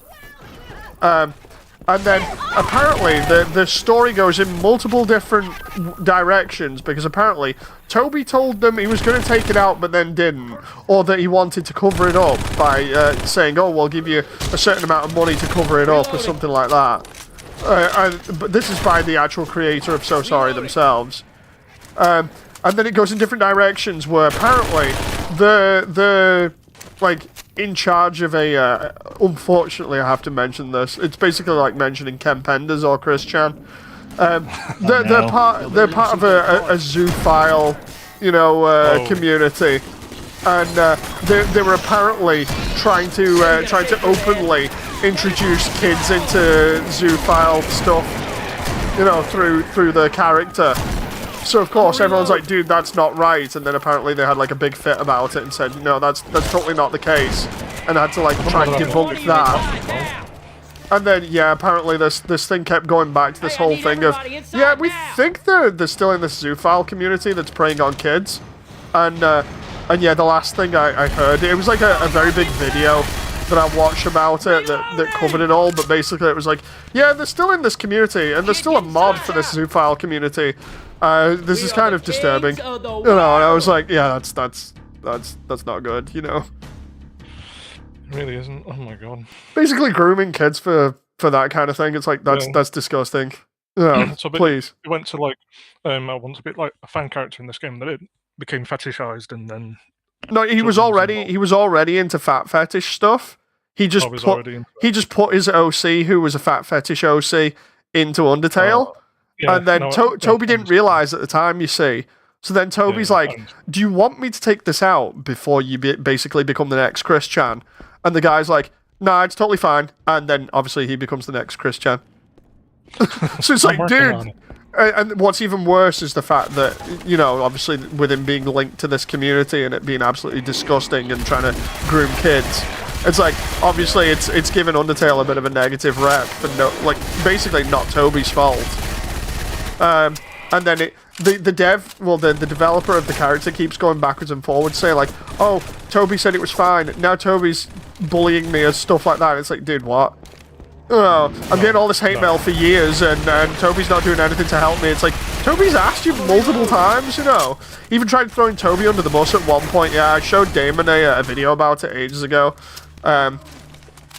And then apparently the story goes in multiple different directions because apparently Toby told them he was going to take it out but then didn't, or that he wanted to cover it up by saying, oh, we'll give you a certain amount of money to cover it up or something like that. But this is by the actual creator of So Sorry themselves. And then it goes in different directions where apparently the like in charge of a unfortunately I have to mention this, it's basically like mentioning Ken Penders or Chris Chan. They're part of a zoophile, you know, community, and they were apparently trying to openly introduce kids into zoophile stuff, you know, through the character. So of course everyone's like, dude, that's not right. And then apparently they had like a big fit about it and said, no, that's totally not the case. And had to like try and debunk that. And then yeah, apparently this thing kept going back to this whole thing of, yeah, we think they're still in this zoophile community that's preying on kids. And yeah, the last thing I heard, it was like a very big video that I watched about it that covered it all, but basically it was like, yeah, they're still in this community, and there's still a mod for this zoophile community. This is kind of disturbing, you know. And I was like, yeah, that's not good, you know. It really isn't. Oh my god. Basically grooming kids for that kind of thing. It's like that's disgusting. No, so please. It went to like I want to be like a fan character in this game that it became fetishized and then. No, he was already into fat fetish stuff. He just put his OC, who was a fat fetish OC, into Undertale, and then Toby didn't realize at the time. You see, so then Toby's like, "Do you want me to take this out before you basically become the next Chris Chan?" And the guy's like, "Nah, it's totally fine." And then obviously he becomes the next Chris Chan. So it's like, dude. And what's even worse is the fact that, you know, obviously with him being linked to this community and it being absolutely disgusting and trying to groom kids, it's like, obviously it's given Undertale a bit of a negative rep, but no, like, basically not Toby's fault. And then the developer of the character keeps going backwards and forwards, saying like, oh, Toby said it was fine, now Toby's bullying me and stuff like that. It's like, dude, what? Oh, I'm getting all this hate mail for years, and Toby's not doing anything to help me. It's like, Toby's asked you multiple times, you know. Even tried throwing Toby under the bus at one point. Yeah, I showed Damon a video about it ages ago. And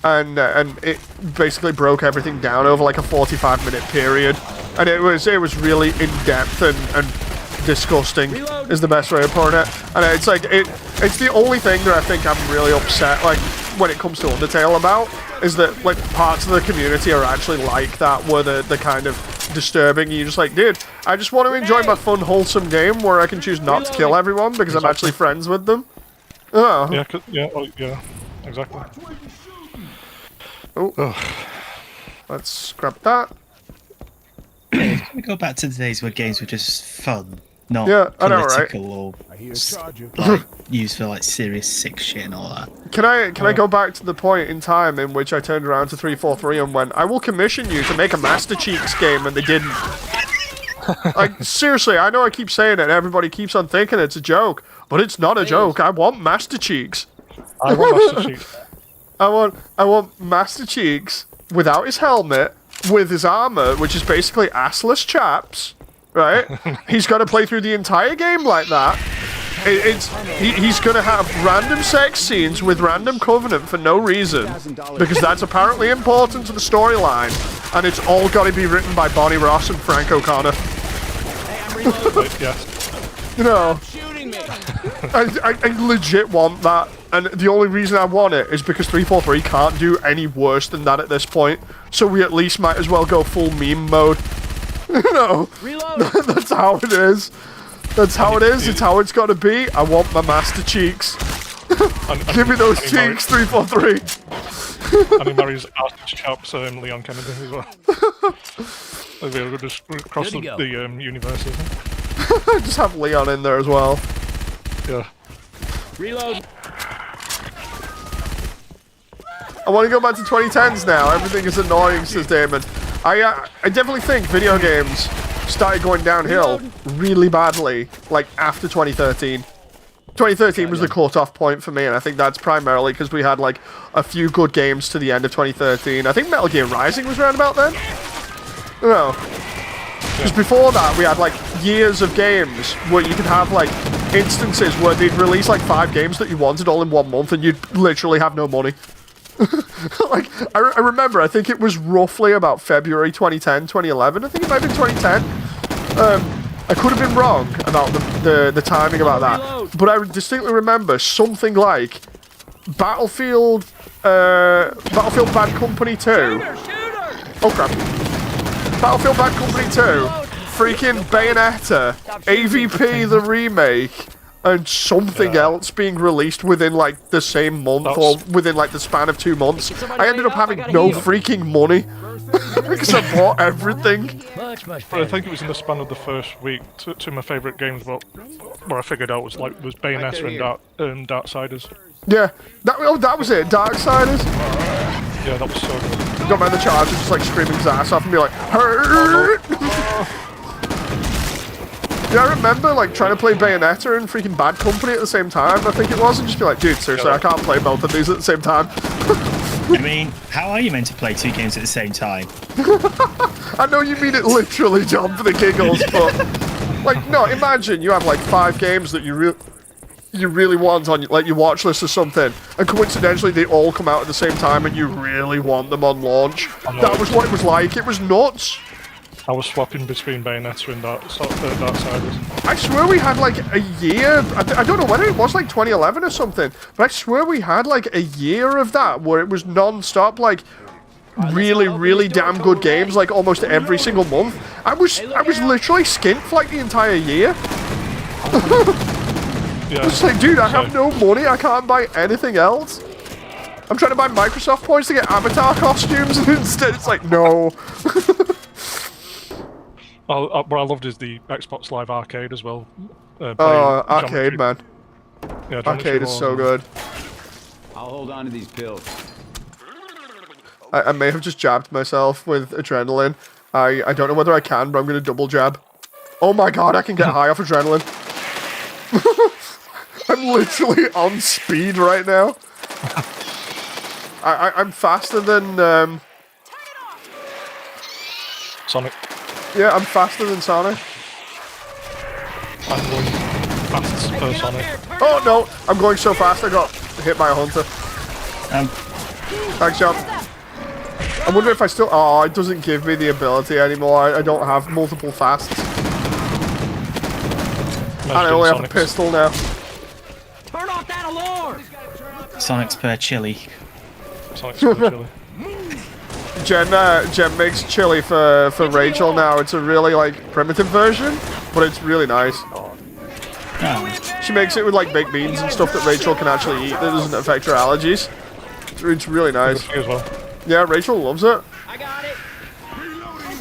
it basically broke everything down over like a 45-minute period. And it was really in-depth and disgusting is the best way of putting it. And it's like, it's the only thing that I think I'm really upset, like, when it comes to Undertale about, is that like parts of the community are actually like that, where the kind of disturbing. You're just like, dude, I just want to enjoy my fun, wholesome game where I can choose not to kill everyone because I'm actually friends with them. Oh. Yeah, exactly. Oh. Let's scrap that. Can we go back to the days where games were just fun, not I know, right? political or like, used for like serious sick shit and all that? Can I go back to the point in time in which I turned around to 343 and went, I will commission you to make a Master Cheeks game, and they didn't. Like, seriously, I know I keep saying it and everybody keeps on thinking it's a joke, but it's not a joke. I want Master Cheeks. I want Master Cheeks. I want Master Cheeks without his helmet, with his armor, which is basically assless chaps, right? He's got to play through the entire game like that. He's going to have random sex scenes with random Covenant for no reason, because that's apparently important to the storyline, and it's all got to be written by Bonnie Ross and Frank O'Connor. You know, I legit want that, and the only reason I want it is because 343 can't do any worse than that at this point, so we at least might as well go full meme mode. You know, that's how it is. That's how it is. It's how it's got to be. I want my Master Cheeks. Give me those cheeks, 343. And he marries Arthur Chaps, Leon Kennedy as well. They'll just cross the universe. Just have Leon in there as well. Yeah. Reload. I want to go back to 2010s now. Everything is annoying, says Damon. I definitely think video games started going downhill really badly, like after 2013. 2013 was the cut-off point for me, and I think that's primarily because we had like a few good games to the end of 2013. I think Metal Gear Rising was around about then. No, because before that we had like years of games where you could have like instances where they'd release like 5 games that you wanted all in 1 month, and you'd literally have no money. Like, I remember, I think it was roughly about February 2010, 2011. I think it might have been 2010. I could have been wrong about the timing about that, but I distinctly remember something like Battlefield Bad Company 2. Oh crap. Battlefield Bad Company 2, freaking Bayonetta, AVP the remake, and something else being released within like the same month or within like the span of 2 months. I ended up having no freaking money. Because I bought everything. Much But I think it was in the span of the first week. Two of my favourite games, but where I figured out was Bayonetta and Darksiders. Yeah, that was it. Darksiders. Yeah, that was so good. Got man the charger just like screaming his ass off and be like, hurt! Yeah, I remember like trying to play Bayonetta and freaking Bad Company at the same time, I think it was, and just be like, dude, seriously, I can't play both of these at the same time. I mean, how are you meant to play 2 games at the same time? I know you mean it literally, John, for the giggles, but like, no, imagine you have like 5 games that you really want on like your watch list or something, and coincidentally they all come out at the same time and you really want them on launch. That was what it was like. It was nuts. I was swapping between Bayonetta and Darksiders. I swear we had like a year, I don't know when it was, like 2011 or something, but I swear we had like a year of that where it was non-stop, like really damn good games, like almost every single month. I was literally skint for like the entire year. Yeah. It's like, dude, I have no money, I can't buy anything else. I'm trying to buy Microsoft points to get Avatar costumes, and instead it's like, no. What I loved is the Xbox Live Arcade as well. Arcade, man. Yeah, Arcade is so good. I'll hold on to these pills. I may have just jabbed myself with adrenaline. I don't know whether I can, but I'm going to double jab. Oh my god, I can get high off adrenaline. I'm literally on speed right now. I'm faster than... Sonic. Yeah, I'm faster than Sonic. I'm going fast per Sonic. Oh no, I'm going so fast I got hit by a hunter. Thanks, John. I wonder if I still... Oh, it doesn't give me the ability anymore. I don't have multiple fasts. And I only have a pistol now. Turn off that alarm! Sonic's per chili. Sonic's per chili. Jen makes chili for Rachel now. It's a really like primitive version, but it's really nice. Oh. She makes it with like baked beans and stuff that Rachel can actually eat that doesn't affect her allergies. It's really nice. As well. Yeah, Rachel loves it. I got it!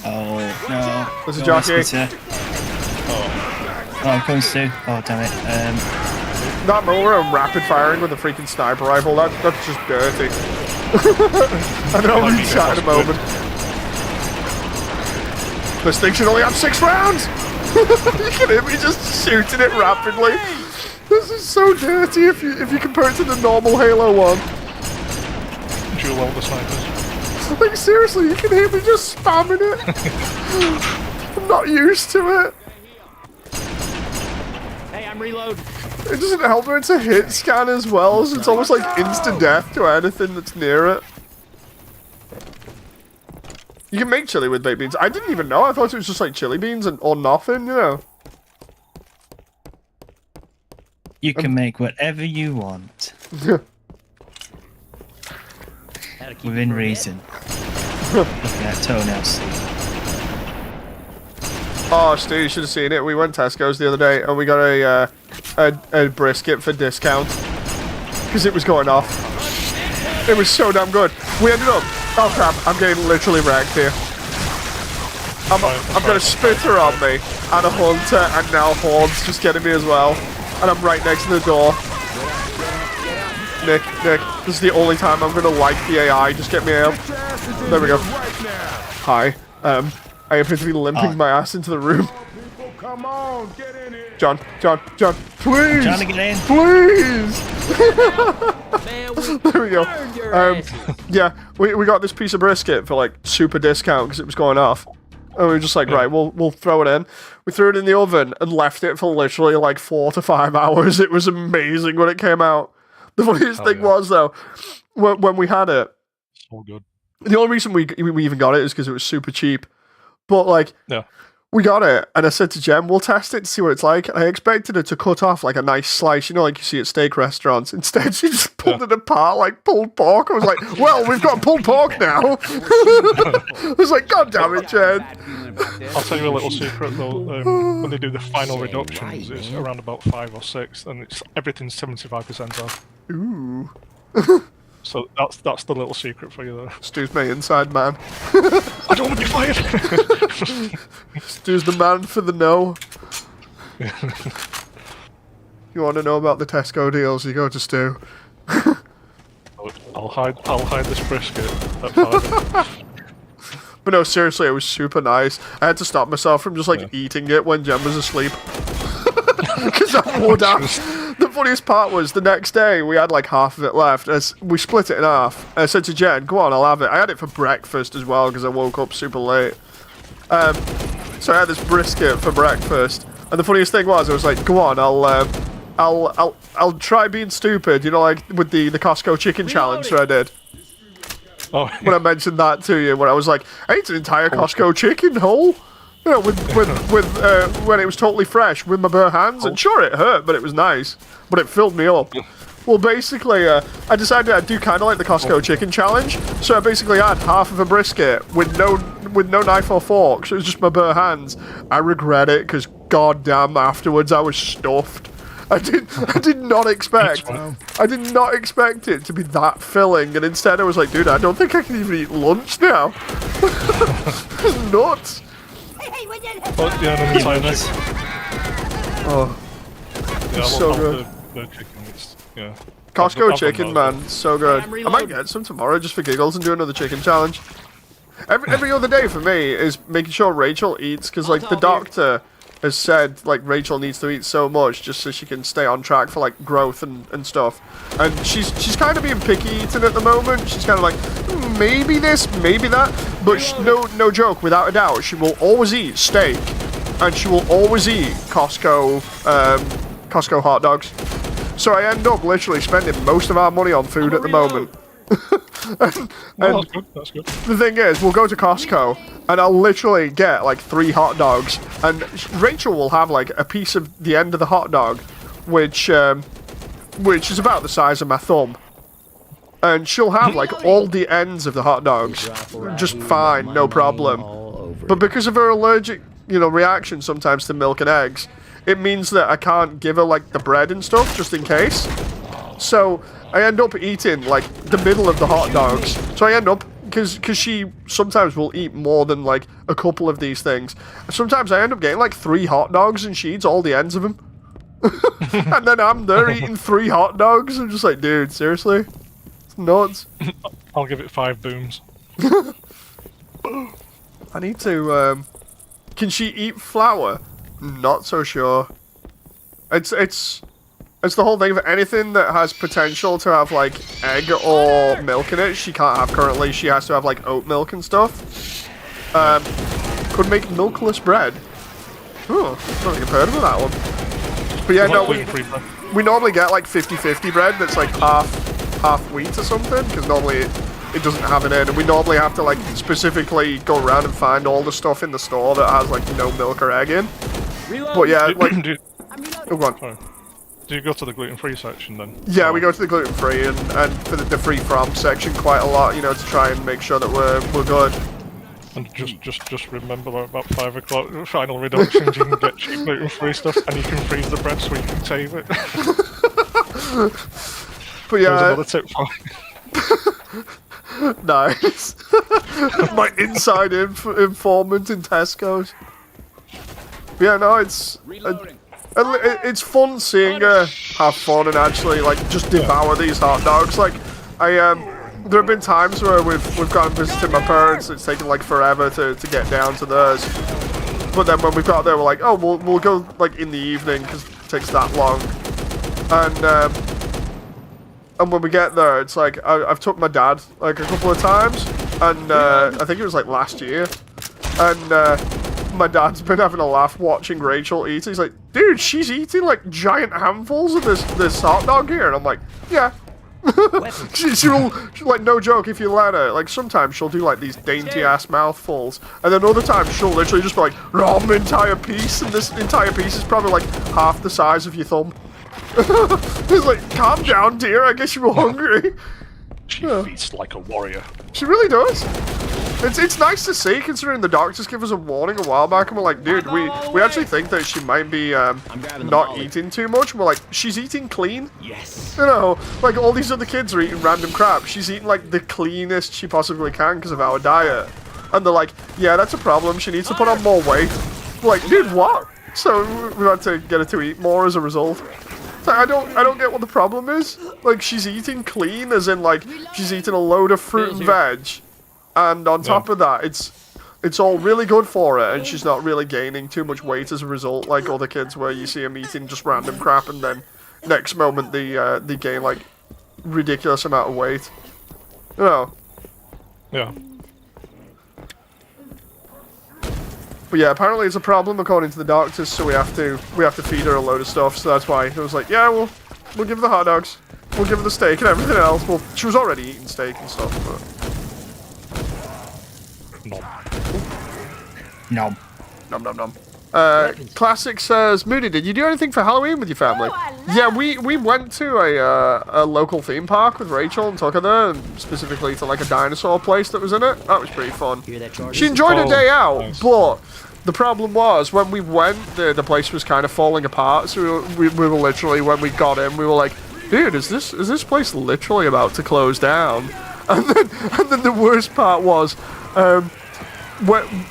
Oh, no. There's a Go jockey. Whisper. Oh, I'm coming soon. Oh, damn it. That moment where I'm rapid firing with a freaking sniper rifle, that's just dirty. I don't know what you shot in a moment. This thing should only have 6 rounds! You can hear me just shooting it rapidly. This is so dirty if you compare it to the normal Halo one. Dual wield the snipers. Like seriously, you can hear me just spamming it. I'm not used to it. Hey, I'm reloading. It doesn't help when it's a hit scan as well, so it's almost like instant death to anything that's near it. You can make chili with baked beans. I didn't even know. I thought it was just like chili beans or nothing, you know. You can make whatever you want. Within reason. Looking at toenails. Oh, Stu, you should have seen it. We went Tesco's the other day and we got a brisket for discount because it was going off. It was so damn good. We ended up... Oh crap, I'm getting literally wrecked here. I've got a spitter on me and a hunter and now Horde's just getting me as well. And I'm right next to the door. Nick, this is the only time I'm gonna like the AI. Just get me out. There we go. Hi. I appear to be limping my ass into the room. Come on, get in here. John, please! Trying to get in. Please! Man, There we go. Yeah, we got this piece of brisket for like super discount because it was going off. And we were just like, right, we'll throw it in. We threw it in the oven and left it for literally like 4 to 5 hours. It was amazing when it came out. The funniest thing was though, when we had it, So good. the only reason we even got it is because it was super cheap. But like, Yeah. we got it, and I said to Jem, we'll test it to see what it's like. And I expected it to cut off like a nice slice, you know, like you see at steak restaurants. Instead, she just pulled it apart like pulled pork. I was like, well, we've got pulled pork now. I was like, God damn it, Jen. I'll tell you a little secret though. When they do the final reductions, it's around about 5 or 6, and it's everything's 75% off. Ooh. So that's the little secret for you there. Stu's my inside man. I don't want to be fired. Stu's the man for the no. You want to know about the Tesco deals? You go to Stu. I'll hide this brisket at 5. But no, seriously, it was super nice. I had to stop myself from just like eating it when Jen was asleep. Because I wore down. The funniest part was the next day we had like half of it left. As we split it in half. I said to Jen, "Go on, I'll have it." I had it for breakfast as well because I woke up super late. So I had this brisket for breakfast, and the funniest thing was, I was like, "Go on, I'll try being stupid." You know, like with the Costco chicken challenge that I did. Oh, When I mentioned that to you, when I was like, I ate an entire Costco chicken whole. You know, when it was totally fresh with my bare hands, and sure it hurt, but it was nice. But it filled me up. Well, basically, I decided I'd do kind of like the Costco chicken challenge. So I basically had half of a brisket with no knife or fork. So it was just my bare hands. I regret it because goddamn, afterwards I was stuffed. I did not expect it to be that filling, and instead I was like, dude, I don't think I can even eat lunch now. It's nuts. oh yeah, no, Chinese. Oh, Yeah, so good. The chicken. Yeah. Costco chicken, man, so good. I might get some tomorrow just for giggles and do another chicken challenge. Every other day for me is making sure Rachel eats, because like the doctor has said like Rachel needs to eat so much just so she can stay on track for like growth and stuff. And she's kind of being picky eating at the moment. She's kind of like, maybe this, maybe that. But no joke, without a doubt, she will always eat steak, and she will always eat Costco hot dogs. So I end up literally spending most of our money on food at the moment. That's good. The thing is, we'll go to Costco, and I'll literally get like 3 hot dogs, and Rachel will have like a piece of the end of the hot dog, which is about the size of my thumb. And she'll have like all the ends of the hot dogs just fine, no problem. But because of her allergic, reaction sometimes to milk and eggs, it means that I can't give her like the bread and stuff just in case. So I end up eating like the middle of the hot dogs. So I end up, because she sometimes will eat more than like a couple of these things. Sometimes I end up getting like 3 hot dogs and she eats all the ends of them. And then I'm there eating 3 hot dogs. I'm just like, dude, seriously? It's nuts. I'll give it 5 booms. I need to, can she eat flour? Not so sure. It's the whole thing of anything that has potential to have like egg or milk in it. She can't have currently. She has to have like oat milk and stuff. Could make milkless bread. Oh, I don't think I've heard of that one. But yeah, no, we normally get like 50-50 bread that's like half wheat or something, because normally it doesn't have it in, and we normally have to like specifically go around and find all the stuff in the store that has like no milk or egg in. But yeah, like, oh, go on. Sorry. Do you go to the gluten-free section then? Yeah, we go to the gluten-free and for the free from section quite a lot, to try and make sure that we're good. And just remember that about 5 o'clock final reductions, you can get cheap gluten-free stuff, and you can freeze the bread so you can save it. But yeah, there's another tip for you. Nice. My inside informant in Tesco's. But yeah, no, it's fun seeing her have fun and actually like just devour these hot dogs. Like there have been times where we've gone and visited my parents. It's taken like forever to get down to theirs. But then when we've got there, we're like, oh, we'll go like in the evening because it takes that long. And when we get there, it's like I've took my dad like a couple of times, and I think it was like last year, and my dad's been having a laugh watching Rachel eat. He's like, dude, she's eating like giant handfuls of this hot dog here, and I'm like, yeah. she'll like, no joke, if you let her, like sometimes she'll do like these dainty ass mouthfuls, and then other times she'll literally just be like, rom entire piece, and this entire piece is probably like half the size of your thumb. He's like, calm down, dear. I guess you were hungry. She feasts like a warrior. She really does. It's nice to see, considering the doctors gave us a warning a while back, and we're like, dude, we actually think that she might be not eating too much. And we're like, she's eating clean. Yes. You know, like all these other kids are eating random crap. She's eating like the cleanest she possibly can because of our diet. And they're like, yeah, that's a problem. She needs to put on more weight. We're like, dude, what? So we had to get her to eat more as a result. So I don't get what the problem is. Like, she's eating clean, as in like she's eating a load of fruit and veg. And on top of that, it's all really good for her, and she's not really gaining too much weight as a result, like other kids where you see them eating just random crap, and then next moment they gain like ridiculous amount of weight. You know. Yeah. But yeah, apparently it's a problem according to the doctors, so we have to feed her a load of stuff. So that's why it was like, yeah, we'll give her the hot dogs, we'll give her the steak and everything else. Well, she was already eating steak and stuff, but. Nom. Nom nom nom. Classic says, Moody, did you do anything for Halloween with your family? Yeah, we went to a local theme park with Rachel and took her there, specifically to like a dinosaur place that was in it. That was pretty fun. She enjoyed her day out, but the problem was when we went, the place was kind of falling apart. So we were literally, when we got in, we were like, dude, is this place literally about to close down? And then the worst part was,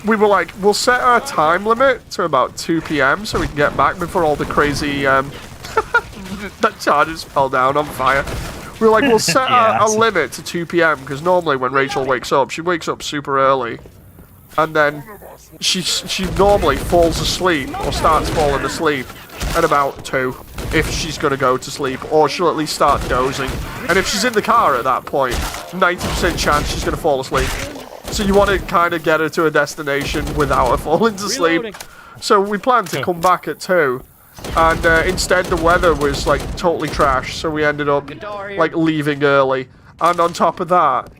we were like, we'll set our time limit to about 2 p.m. so we can get back before all the crazy that charges fell down on fire. We were like, we'll set a limit to 2 p.m. because normally when Rachel wakes up, she wakes up super early, and then she normally falls asleep or starts falling asleep at about 2 if she's gonna go to sleep, or she'll at least start dozing. And if she's in the car at that point, 90% chance she's gonna fall asleep. So you want to kind of get her to a destination without her falling to sleep. So we planned to come back at 2, and instead the weather was like totally trash. So we ended up like leaving early. And on top of that,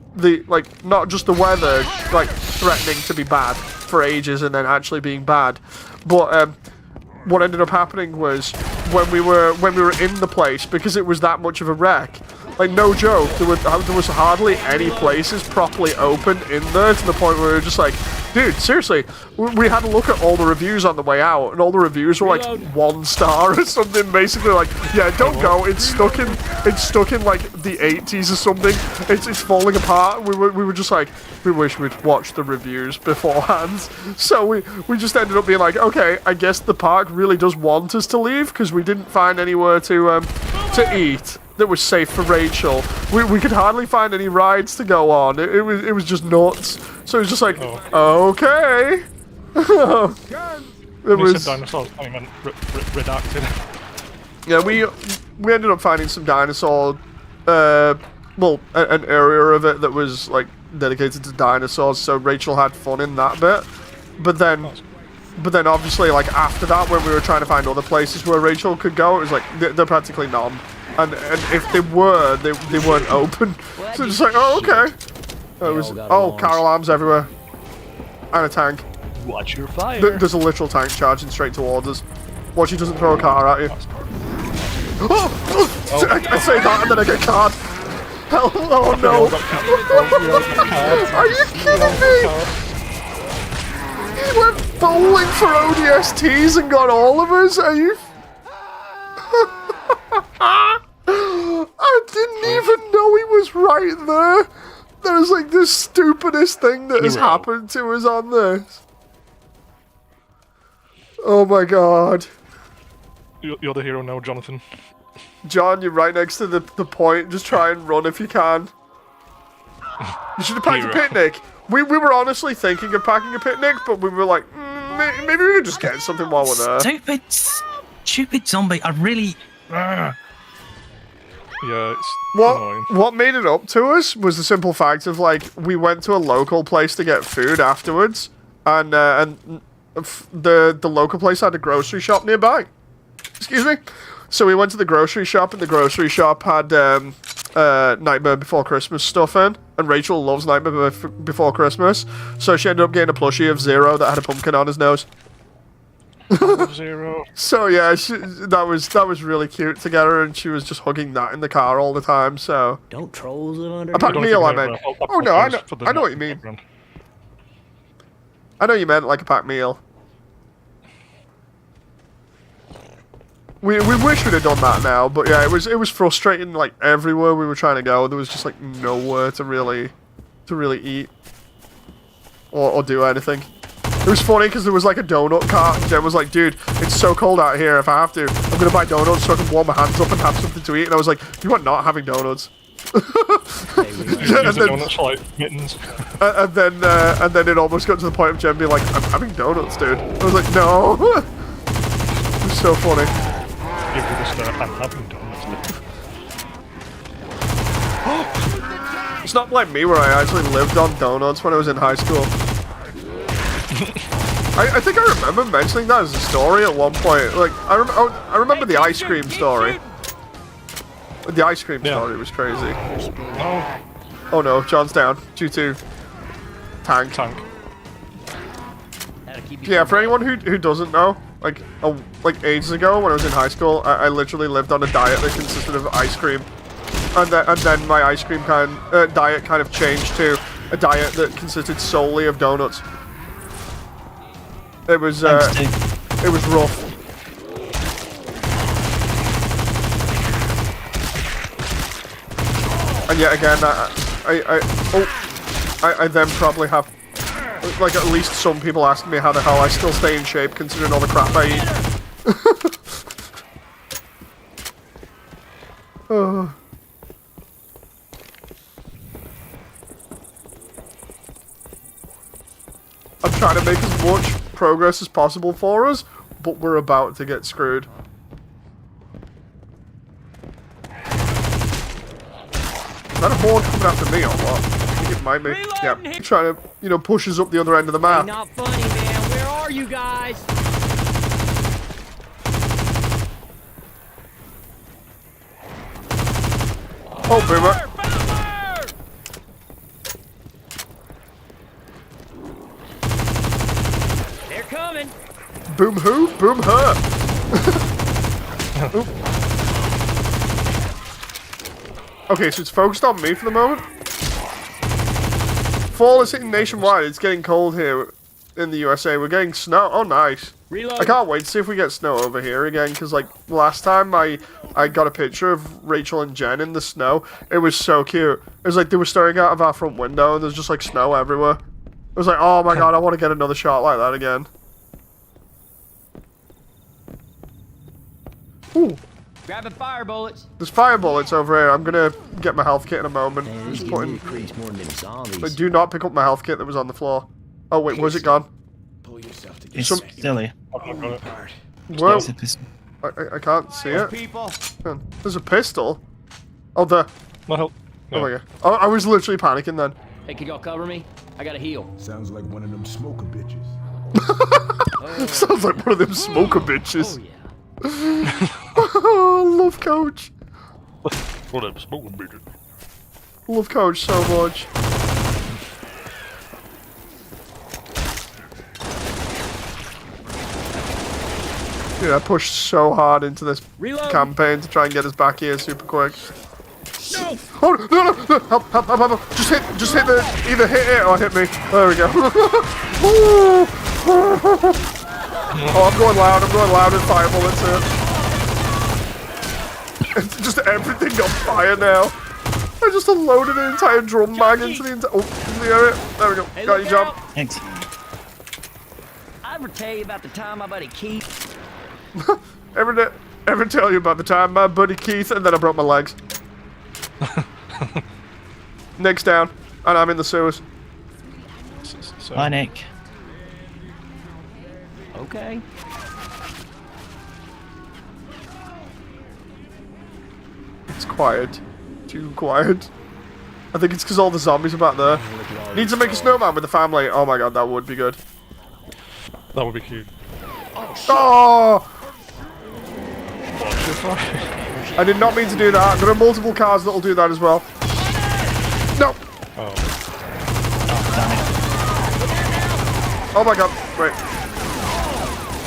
not just the weather like threatening to be bad for ages and then actually being bad, but what ended up happening was when we were in the place, because it was that much of a wreck. Like, no joke, there was hardly any places properly open in there, to the point where we were just like, dude, seriously, we had a look at all the reviews on the way out, and all the reviews were like 1 star or something, basically like, yeah, don't go, it's stuck in like the 80s or something, it's falling apart. We were just like, we wish we'd watched the reviews beforehand. So we just ended up being like, okay, I guess the park really does want us to leave, because we didn't find anywhere to eat that was safe for Rachel. We could hardly find any rides to go on. It was just nuts. So it was just like, okay. It was dinosaurs. I meant redacted. Yeah, we ended up finding some dinosaur. Well, an area of it that was like dedicated to dinosaurs. So Rachel had fun in that bit. But then obviously, like after that, when we were trying to find other places where Rachel could go, it was like they're practically none. And if they were, they weren't open. So just like, oh, okay. Car alarms everywhere. And a tank. Watch your fire. There's a literal tank charging straight towards us. Watch, he doesn't throw a car at you. I say that and then I get card. Oh no. Are you kidding me? He went bowling for ODSTs and got all of us? Are you... I didn't even know he was right there. That was like the stupidest thing that has happened to us on this. Oh my god. You're the hero now, Jonathan. John, you're right next to the point. Just try and run if you can. You should have packed a picnic. We were honestly thinking of packing a picnic, but we were like, maybe we could just get something while we're there. Stupid zombie. I really... Yeah, it's annoying. What made it up to us was the simple fact of, like, we went to a local place to get food afterwards, and the local place had a grocery shop nearby. Excuse me? So we went to the grocery shop, and the grocery shop had Nightmare Before Christmas stuff in, and Rachel loves Nightmare Before Christmas, so she ended up getting a plushie of Zero that had a pumpkin on his nose. Zero. So yeah, that was really cute to get her, and she was just hugging that in the car all the time. So don't trolls live under. A packed meal, I meant. Oh no, I know what you mean. I know you meant like a packed meal. We wish we'd have done that now, but yeah, it was frustrating. Like everywhere we were trying to go, there was just like nowhere to really eat or do anything. It was funny because there was like a donut cart, and Jen was like, "Dude, it's so cold out here. If I have to, I'm gonna buy donuts so I can warm my hands up and have something to eat." And I was like, "You are not having donuts." And then, donuts for, like, mittens. And then it almost got to the point of Jen being like, "I'm having donuts, dude." I was like, "No." It was so funny. You could just, I'm having donuts. It's not like me where I actually lived on donuts when I was in high school. I think I remember mentioning that as a story at one point. Like I remember the ice cream story. The ice cream story was crazy. Oh no, John's down due to tank. Yeah, for anyone who doesn't know, like ages ago when I was in high school, I literally lived on a diet that consisted of ice cream, and then my ice cream diet kind of changed to a diet that consisted solely of donuts. It was rough. And yet again, I then probably have, like, at least some people asking me how the hell I still stay in shape considering all the crap I eat. I'm trying to make as much progress as possible for us, but we're about to get screwed. Is that a horde coming after me or what? I think it might be. Yeah, trying to, push us up the other end of the map. Not funny, man. Where are you guys? Oh, boomer. They're coming. Boom who? Boom her. Okay, so it's focused on me for the moment. Fall is hitting nationwide. It's getting cold here in the USA. We're getting snow. Oh, nice. Reload. I can't wait to see if we get snow over here again, because, like, last time I got a picture of Rachel and Jen in the snow. It was so cute. It was like they were staring out of our front window, and there's just, like, snow everywhere. It was like, oh my god, I want to get another shot like that again. Ooh. Grabbing fire bullets. There's fire bullets over here. I'm gonna get my health kit in a moment. Man, Just these putting... increase more than them zombies. But do not pick up my health kit that was on the floor. Oh wait, where's it gone? It's still here. Whoa. It's a pistol. I can't see it. People. There's a pistol. Oh, there. No help. Oh my god. Oh, I was literally panicking then. Hey, can y'all cover me? I gotta heal. Sounds like one of them smoker bitches. Sounds like one of them smoker bitches. Oh, yeah. Oh, love Coach. What up, smoking bitch? Love Coach so much. Dude, I pushed so hard into this campaign to try and get us back here super quick. No! Oh, no, help. Just hit either hit it or hit me. There we go. Oh, I'm going loud with fire bullets here. Just everything on fire now. I just unloaded an entire drum mag into the area. There we go. Hey, Got you, John. Thanks. I ever tell you about the time my buddy Keith... Ever tell you about the time my buddy Keith, and then I broke my legs. Nick's down, and I'm in the sewers. Hi, Nick. Okay. It's quiet. Too quiet. I think it's because all the zombies are back there. Need to make a snowman with the family. Oh my god, that would be good. That would be cute. Oh! I did not mean to do that. There are multiple cars that'll do that as well. No! Oh. Oh my god, wait.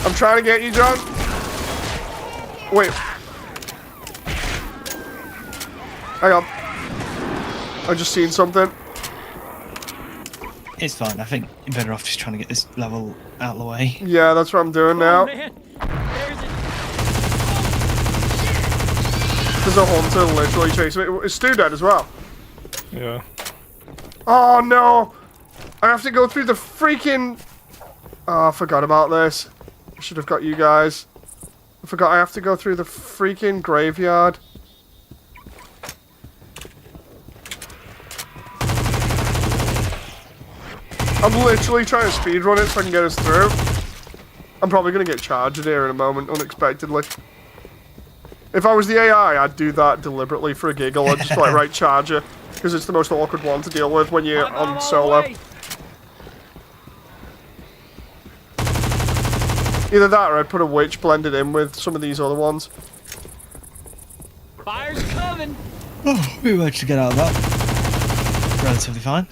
I'm trying to get you, John. Wait. Hang on. I just seen something. It's fine. I think you're better off just trying to get this level out of the way. Yeah, that's what I'm doing now. Oh, man. There's it. There's a hunter literally chasing me. Is Stu dead as well? Yeah. Oh no! I have to go through the freaking... Oh, I forgot about this. I should have got you guys. I forgot I have to go through the freaking graveyard. I'm literally trying to speedrun it so I can get us through. I'm probably going to get charged here in a moment, unexpectedly. If I was the AI, I'd do that deliberately for a giggle. I'd just like, right, charger. Because it's the most awkward one to deal with when you're on solo. Either that or I'd put a witch blended in with some of these other ones. Fire's coming. Oh, we managed to get out of that. Relatively fine.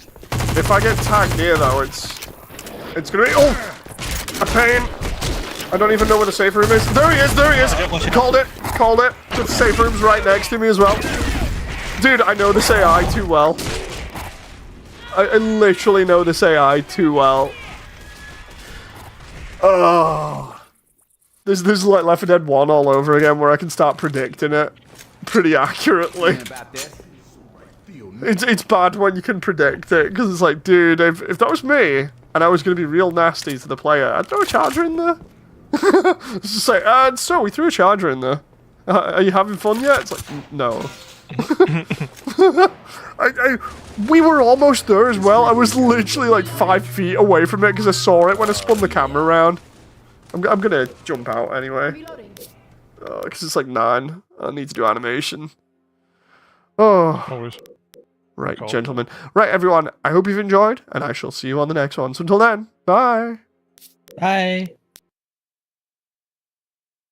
If I get tagged here though, it's gonna be a pain. I don't even know where the safe room is. There he is, there he is! Called it. The safe room's right next to me as well. Dude, I know this AI too well. I literally know this AI too well. Oh. There's like Left 4 Dead 1 all over again where I can start predicting it pretty accurately. It's bad when you can predict it, because it's like, dude, if that was me, and I was going to be real nasty to the player, I'd throw a charger in there. It's just like, so we threw a charger in there. Are you having fun yet? It's like, no. We were almost there as well. I was literally like 5 feet away from it because I saw it when I spun the camera around. I'm gonna jump out anyway. Because it's like 9. I need to do animation. Oh. Always. Right, gentlemen. Right, everyone. I hope you've enjoyed, and I shall see you on the next one. So until then, bye. Bye.